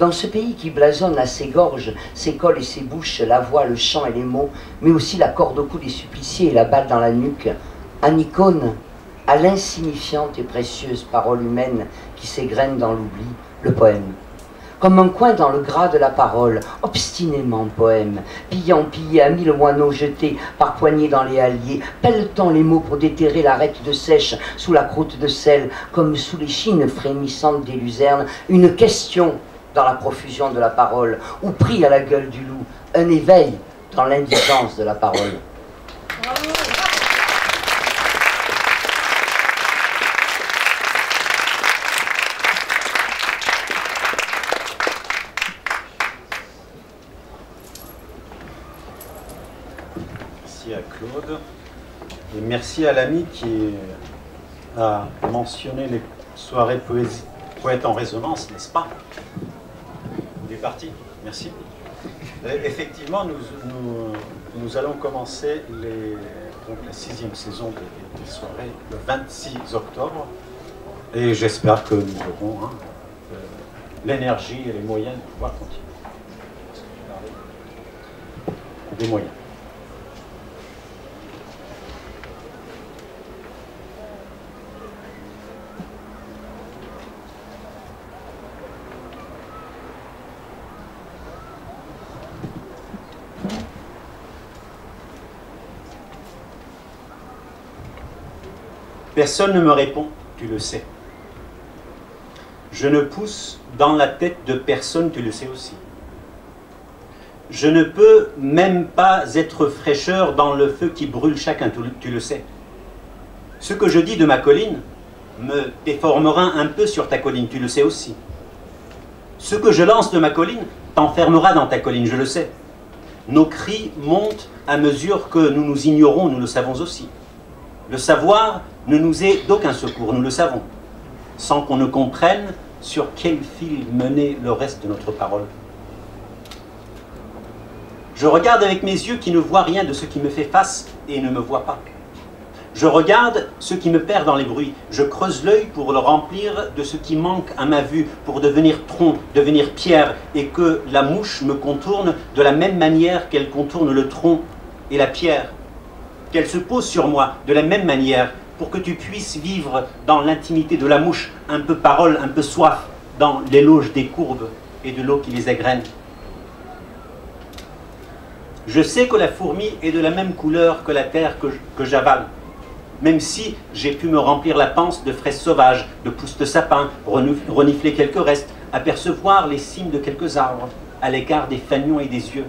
dans ce pays qui blasonne à ses gorges, ses cols et ses bouches, la voix, le chant et les mots, mais aussi la corde au cou des suppliciés et la balle dans la nuque, un icône à l'insignifiante et précieuse parole humaine qui s'égrène dans l'oubli, le poème. Comme un coin dans le gras de la parole, obstinément poème, pillant pillé à 1000 moineaux jetés par poignées dans les halliers, pelletant les mots pour déterrer l'arête de sèche sous la croûte de sel, comme sous les chines frémissantes des luzernes, une question dans la profusion de la parole, ou pris à la gueule du loup, un éveil dans l'indigence de la parole. Merci à Claude et merci à l'ami qui a mentionné les soirées poètes en résonance, n'est-ce pas? Il est parti, merci. Effectivement, nous allons commencer la 6e saison des soirées le 26 octobre et j'espère que nous aurons l'énergie et les moyens de pouvoir continuer. Des moyens. Personne ne me répond, tu le sais. Je ne pousse dans la tête de personne, tu le sais aussi. Je ne peux même pas être fraîcheur dans le feu qui brûle chacun, tu le sais. Ce que je dis de ma colline me déformera un peu sur ta colline, tu le sais aussi. Ce que je lance de ma colline t'enfermera dans ta colline, je le sais. Nos cris montent à mesure que nous nous ignorons, nous le savons aussi. Le savoir ne nous est d'aucun secours, nous le savons, sans qu'on ne comprenne sur quel fil mener le reste de notre parole. Je regarde avec mes yeux qui ne voient rien de ce qui me fait face et ne me voient pas. Je regarde ce qui me perd dans les bruits. Je creuse l'œil pour le remplir de ce qui manque à ma vue, pour devenir tronc, devenir pierre, et que la mouche me contourne de la même manière qu'elle contourne le tronc et la pierre. Qu'elle se pose sur moi de la même manière, pour que tu puisses vivre dans l'intimité de la mouche, un peu parole, un peu soif, dans l'éloge des courbes et de l'eau qui les égrène. Je sais que la fourmi est de la même couleur que la terre que j'avale. Même si j'ai pu me remplir la panse de fraises sauvages, de pousses de sapin, renifler quelques restes, apercevoir les cimes de quelques arbres, à l'écart des fanions et des yeux.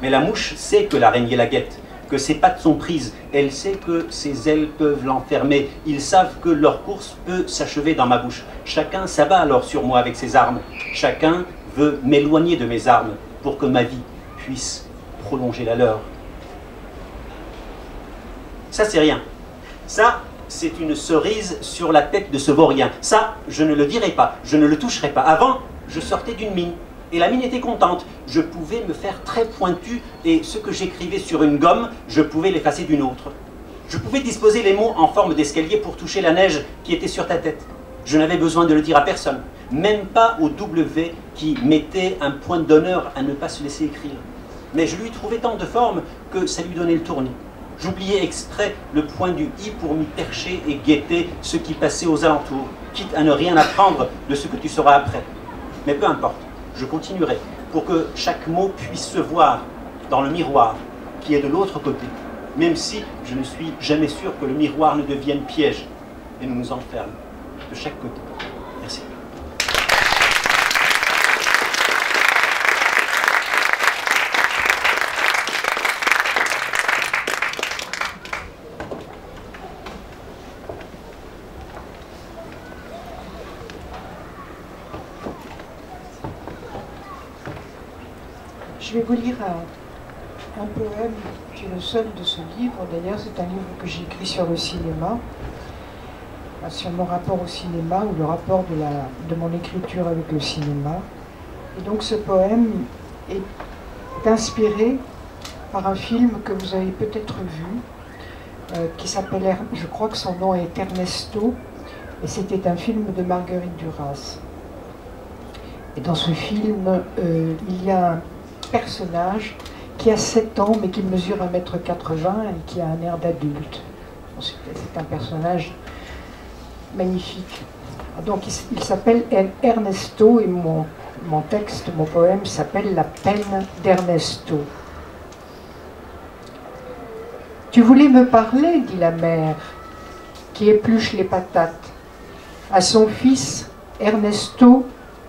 Mais la mouche sait que l'araignée la guette, que ses pattes sont prises, elle sait que ses ailes peuvent l'enfermer, ils savent que leur course peut s'achever dans ma bouche. Chacun s'abat alors sur moi avec ses armes, chacun veut m'éloigner de mes armes pour que ma vie puisse prolonger la leur. Ça, c'est rien. Ça, c'est une cerise sur la tête de ce vaurien. Ça, je ne le dirai pas, je ne le toucherai pas. Avant, je sortais d'une mine, et la mine était contente. Je pouvais me faire très pointu, et ce que j'écrivais sur une gomme, je pouvais l'effacer d'une autre. Je pouvais disposer les mots en forme d'escalier pour toucher la neige qui était sur ta tête. Je n'avais besoin de le dire à personne, même pas au W qui mettait un point d'honneur à ne pas se laisser écrire. Mais je lui trouvais tant de formes que ça lui donnait le tournis. J'oubliais exprès le point du i pour m'y percher et guetter ce qui passait aux alentours, quitte à ne rien apprendre de ce que tu sauras après. Mais peu importe, je continuerai pour que chaque mot puisse se voir dans le miroir qui est de l'autre côté, même si je ne suis jamais sûr que le miroir ne devienne piège et ne nous enferme de chaque côté. Merci. Je vais vous lire un poème qui est le seul de ce livre. D'ailleurs, c'est un livre que j'ai écrit sur le cinéma, sur mon rapport au cinéma ou le rapport de mon écriture avec le cinéma. Et donc ce poème est inspiré par un film que vous avez peut-être vu, qui s'appelle, je crois que son nom est Ernesto, et c'était un film de Marguerite Duras. Et dans ce film, il y a un personnage qui a 7 ans mais qui mesure 1,80 m et qui a un air d'adulte. C'est un personnage magnifique. Donc il s'appelle Ernesto et mon texte, mon poème s'appelle La peine d'Ernesto. Tu voulais me parler, dit la mère, qui épluche les patates, à son fils Ernesto,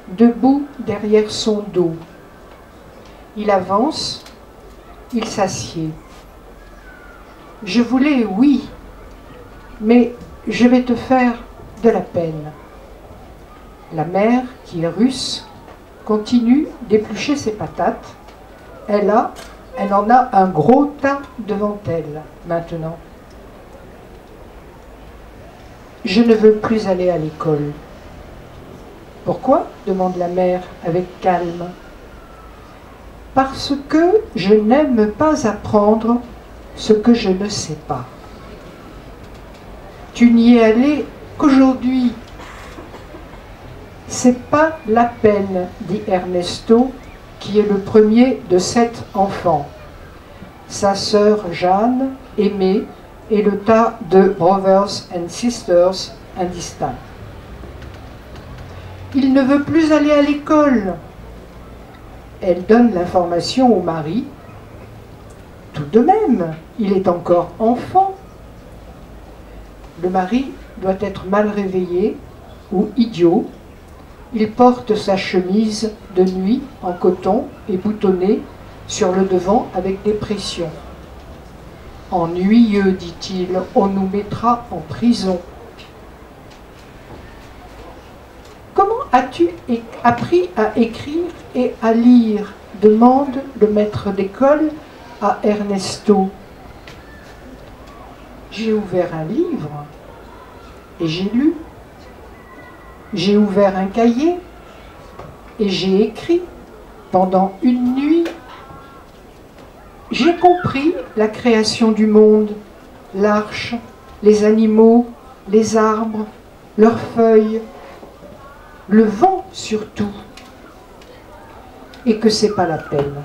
debout derrière son dos. Il avance, il s'assied. Je voulais, oui, mais je vais te faire de la peine. La mère, qui est russe, continue d'éplucher ses patates. Elle en a un gros tas devant elle, maintenant. Je ne veux plus aller à l'école. Pourquoi ? Demande la mère avec calme. Parce que je n'aime pas apprendre ce que je ne sais pas. Tu n'y es allé qu'aujourd'hui. C'est pas la peine, dit Ernesto, qui est le premier de 7 enfants. Sa sœur Jeanne, Aimée, et le tas de brothers and sisters indistincts. Il ne veut plus aller à l'école. Elle donne l'information au mari. Tout de même, il est encore enfant. Le mari doit être mal réveillé ou idiot. Il porte sa chemise de nuit en coton et boutonnée sur le devant avec des pressions. Ennuyeux, dit-il, on nous mettra en prison. Comment as-tu appris à écrire et à lire? Demande le maître d'école à Ernesto. J'ai ouvert un livre et j'ai lu. J'ai ouvert un cahier et j'ai écrit pendant une nuit. J'ai compris la création du monde, l'arche, les animaux, les arbres, leurs feuilles, le vent surtout, et que c'est pas la peine.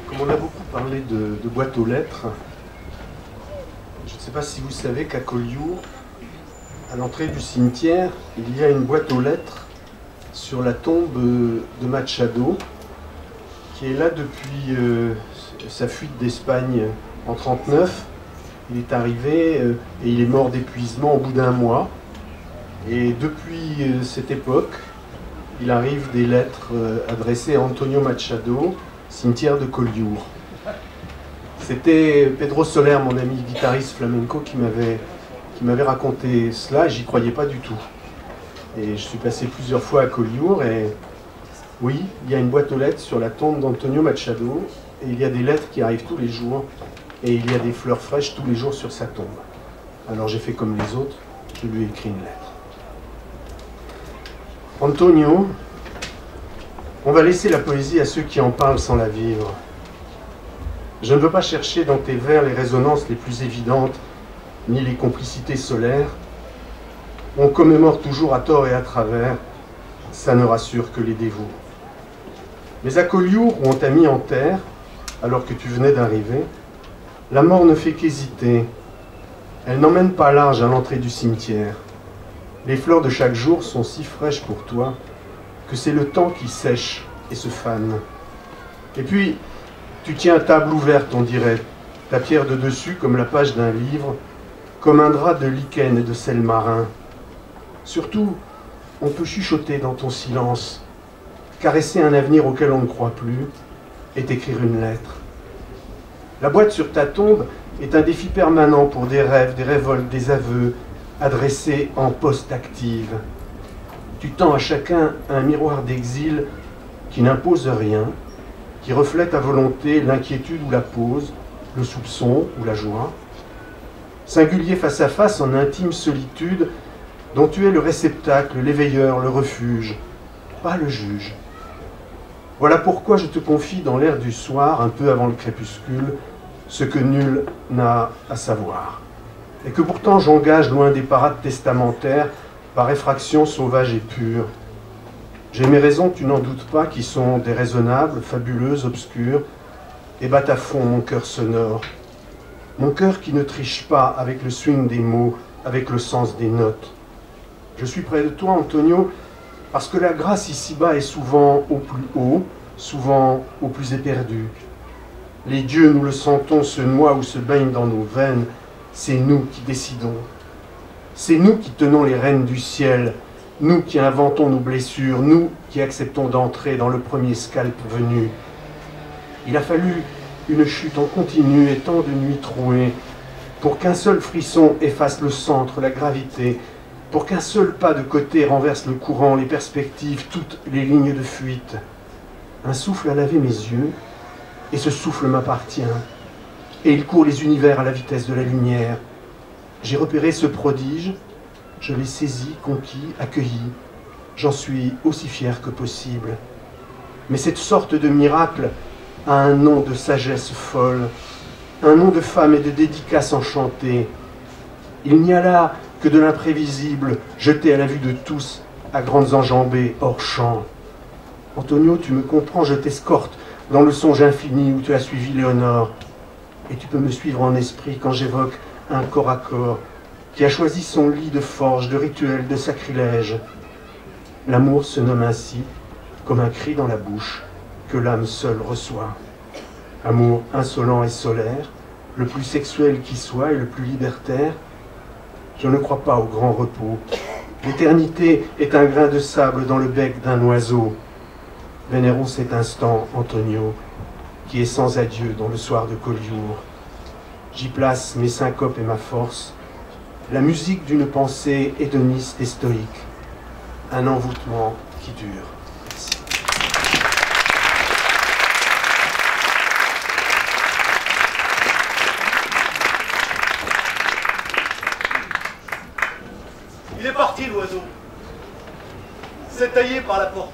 Comme on a beaucoup parlé de boîte aux lettres, je ne sais pas si vous savez qu'à Collioure, à l'entrée du cimetière, il y a une boîte aux lettres sur la tombe de Machado, qui est là depuis sa fuite d'Espagne en 1939. Il est arrivé et il est mort d'épuisement au bout d'un mois. Et depuis cette époque, il arrive des lettres adressées à Antonio Machado, cimetière de Collioure. C'était Pedro Soler, mon ami guitariste flamenco, qui m'avait raconté cela, et j'y croyais pas du tout. Et je suis passé plusieurs fois à Collioure, et oui, il y a une boîte aux lettres sur la tombe d'Antonio Machado, et il y a des lettres qui arrivent tous les jours, et il y a des fleurs fraîches tous les jours sur sa tombe. Alors j'ai fait comme les autres, je lui ai écrit une lettre. Antonio, on va laisser la poésie à ceux qui en parlent sans la vivre. Je ne veux pas chercher dans tes vers les résonances les plus évidentes, ni les complicités solaires. On commémore toujours à tort et à travers, ça ne rassure que les dévots. Mais à Collioure, où on t'a mis en terre, alors que tu venais d'arriver, la mort ne fait qu'hésiter. Elle n'emmène pas large à l'entrée du cimetière. Les fleurs de chaque jour sont si fraîches pour toi que c'est le temps qui sèche et se fane. Et puis, tu tiens table ouverte, on dirait, ta pierre de dessus comme la page d'un livre, comme un drap de lichen et de sel marin. Surtout, on peut chuchoter dans ton silence, caresser un avenir auquel on ne croit plus, et t'écrire une lettre. La boîte sur ta tombe est un défi permanent pour des rêves, des révoltes, des aveux, adressés en poste active. Tu tends à chacun un miroir d'exil qui n'impose rien, qui reflète à volonté l'inquiétude ou la pause, le soupçon ou la joie. Singulier face à face en intime solitude, dont tu es le réceptacle, l'éveilleur, le refuge, pas le juge. Voilà pourquoi je te confie dans l'air du soir, un peu avant le crépuscule, ce que nul n'a à savoir. Et que pourtant j'engage loin des parades testamentaires, par effraction sauvage et pure. J'ai mes raisons, tu n'en doutes pas, qui sont déraisonnables, fabuleuses, obscures, et battent à fond mon cœur sonore. Mon cœur qui ne triche pas avec le swing des mots, avec le sens des notes. Je suis près de toi, Antonio, parce que la grâce ici-bas est souvent au plus haut, souvent au plus éperdu. Les dieux, nous le sentons, se noient ou se baignent dans nos veines, c'est nous qui décidons. C'est nous qui tenons les rênes du ciel, nous qui inventons nos blessures, nous qui acceptons d'entrer dans le premier scalp venu. Il a fallu une chute en continu et tant de nuits trouées pour qu'un seul frisson efface le centre, la gravité, pour qu'un seul pas de côté renverse le courant, les perspectives, toutes les lignes de fuite. Un souffle a lavé mes yeux, et ce souffle m'appartient. Et il court les univers à la vitesse de la lumière. J'ai repéré ce prodige, je l'ai saisi, conquis, accueilli. J'en suis aussi fier que possible. Mais cette sorte de miracle a un nom de sagesse folle, un nom de femme et de dédicace enchantée. Il n'y a là que de l'imprévisible, jeté à la vue de tous, à grandes enjambées, hors champ. Antonio, tu me comprends, je t'escorte dans le songe infini où tu as suivi Léonore. Et tu peux me suivre en esprit quand j'évoque un corps à corps, qui a choisi son lit de forge, de rituel, de sacrilège. L'amour se nomme ainsi, comme un cri dans la bouche, que l'âme seule reçoit. Amour insolent et solaire, le plus sexuel qui soit et le plus libertaire. Je ne crois pas au grand repos. L'éternité est un grain de sable dans le bec d'un oiseau. Vénérons cet instant, Antonio, qui est sans adieu dans le soir de Collioure. J'y place mes syncopes et ma force, la musique d'une pensée hédoniste et stoïque, un envoûtement qui dure. Merci. Il est parti, l'oiseau. C'est taillé par la porte.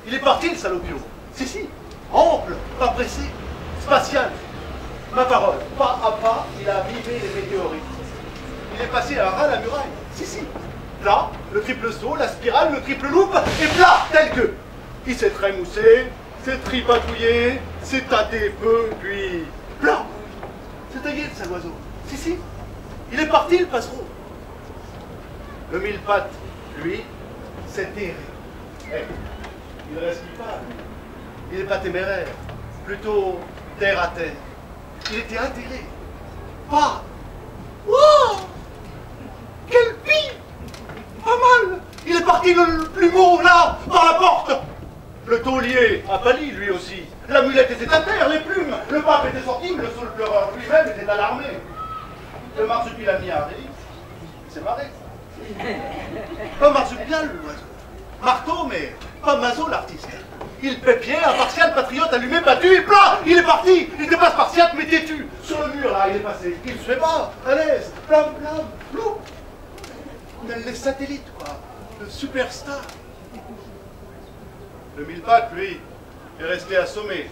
Il est parti, le salopio. Si, ample, pas pressé, spatial. Ma parole, pas à pas, il a vivé les météorites. Il est passé à ras la muraille. Si. Plat, le triple saut, la spirale, le triple loupe, et plat, tel que. Il s'est trémoussé, s'est tripatouillé, s'est tâté peu, puis plat. C'est taillé, le sale oiseau. Si. Il est parti, le passereau. Le mille pattes, lui, s'est terré. Il ne respire pas, lui. Il n'est pas téméraire, plutôt terre à terre. Il était atterré. Pas. Wow! Quel pis! Pas mal! Il est parti le plumeau, là, par la porte! Le taulier a pâli, lui aussi. L'amulette était à terre, les plumes. Le pape était sorti, mais le saule pleureur lui-même était alarmé. Le marsupilami arrive. C'est marré. Pas marsupial, l'oiseau. Marteau, mais pas maso, l'artiste. Il pépiait, impartial, patriote, allumé, battu, et plat! Il est parti! Il n'était pas spartiate, mais têtu. Sur le mur, là, il est passé. Il se fait pas, à l'aise, plam, loup. Tel les satellites, quoi. Le superstar. Le mille pattes, lui, est resté assommé.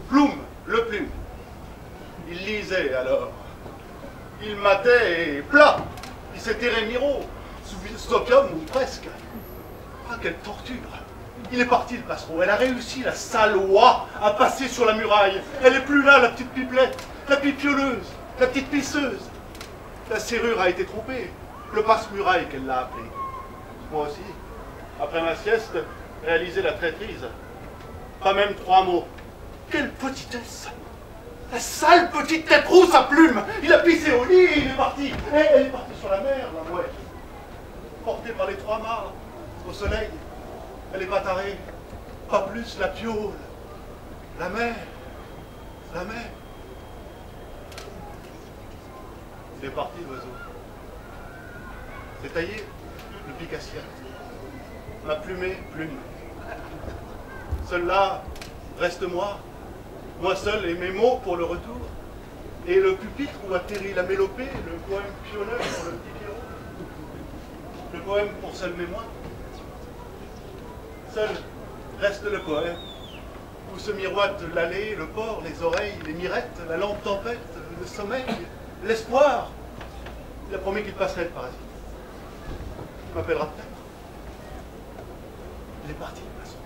Plume, le plume. Il lisait, alors. Il matait, et plat! Il s'était Miro, sous opium ou presque. Ah, quelle torture! Il est parti, le passereau. Elle a réussi, la sale oie, à passer sur la muraille. Elle n'est plus là, la petite pipelette, la pipioleuse, la petite pisseuse. La serrure a été trompée. Le passe-muraille qu'elle l'a appelé. Moi aussi, après ma sieste, réaliser la traîtrise. Pas même 3 mots. Quelle petitesse! La sale petite tête rousse à plumes! Il a pissé au lit et il est parti. Et elle est partie sur la mer, la mouette. Portée par les 3 mâts, au soleil. Elle est pas tarée. Pas plus la piole. La mer. La mer. Il est parti, l'oiseau. C'est taillé, le picassier. Ma plumée, plume. Seul là, reste moi seul et mes mots pour le retour. Et le pupitre où atterrit la mélopée, le poème pionneur pour le petit Pierrot. Le poème pour seul mémoire. Seul reste le poème, où se miroitent l'allée, le port, les oreilles, les mirettes, la lampe tempête, le sommeil, l'espoir. Il a promis qu'il passerait le parasite. Il m'appellera peut-être. Il est parti, de toute façon.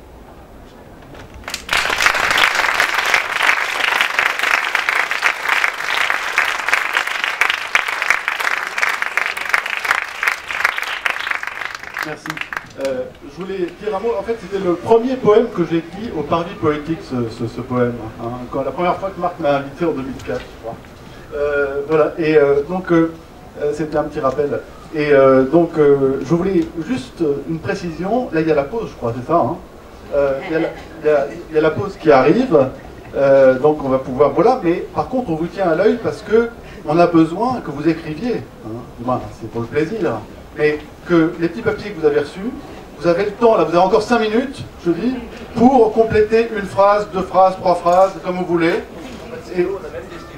Merci. Je voulais dire un mot. En fait, c'était le premier poème que j'ai dit au Parvis Poétique, ce poème. Hein, quand, la première fois que Marc m'a invité en 2004, je crois. Voilà. Et donc, c'était un petit rappel. Et donc, je voulais juste une précision. Là, il y a la pause, je crois, c'est ça. Hein. Il y a la pause qui arrive. Donc, on va pouvoir. Voilà. Mais par contre, on vous tient à l'œil parce que on a besoin que vous écriviez. Hein. Bon, c'est pour le plaisir. Mais que les petits papiers que vous avez reçus, vous avez le temps, là, vous avez encore 5 minutes, je dis, pour compléter une phrase, 2 phrases, 3 phrases, comme vous voulez. Et,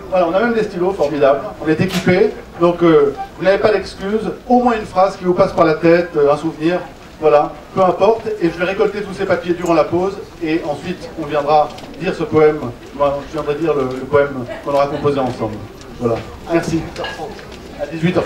voilà, on a même des stylos, formidable. On est équipés, donc vous n'avez pas d'excuse. Au moins une phrase qui vous passe par la tête, un souvenir, voilà, peu importe. Et je vais récolter tous ces papiers durant la pause, et ensuite on viendra dire ce poème. Moi, je viendrai dire le poème qu'on aura composé ensemble. Voilà. Merci. À 18h30.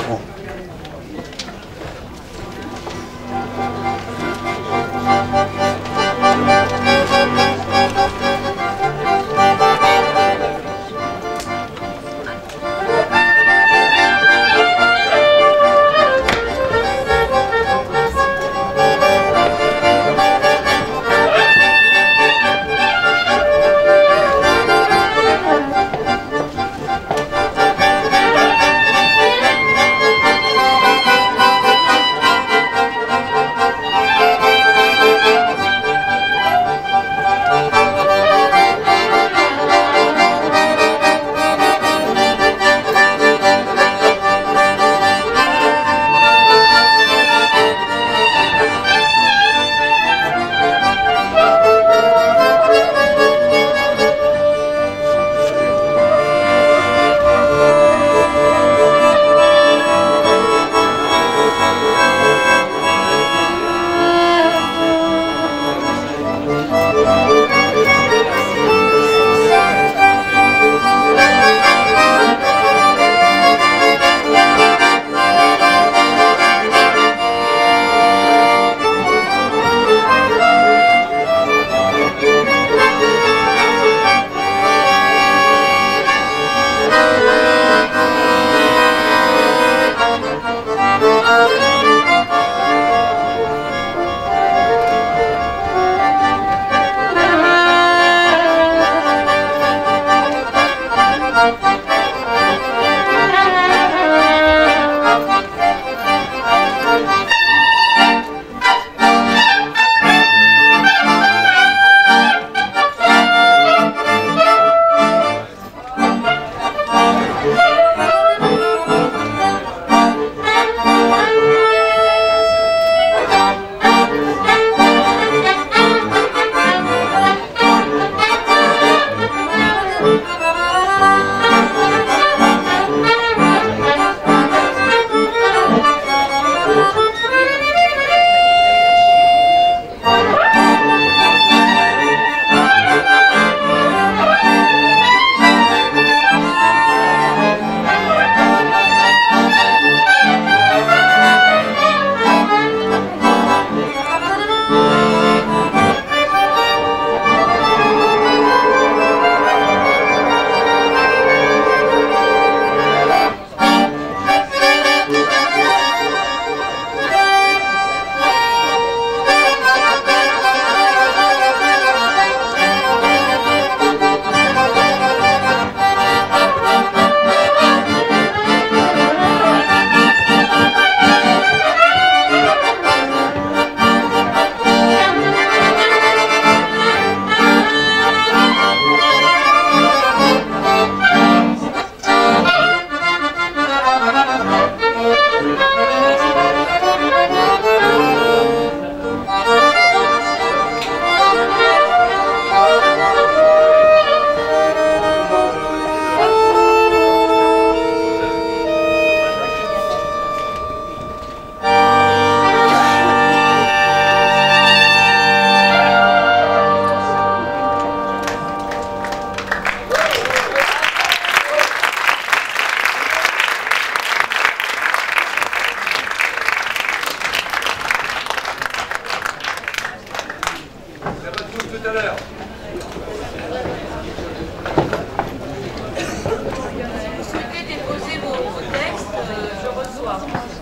Si vous souhaitez déposer vos textes, je reçois.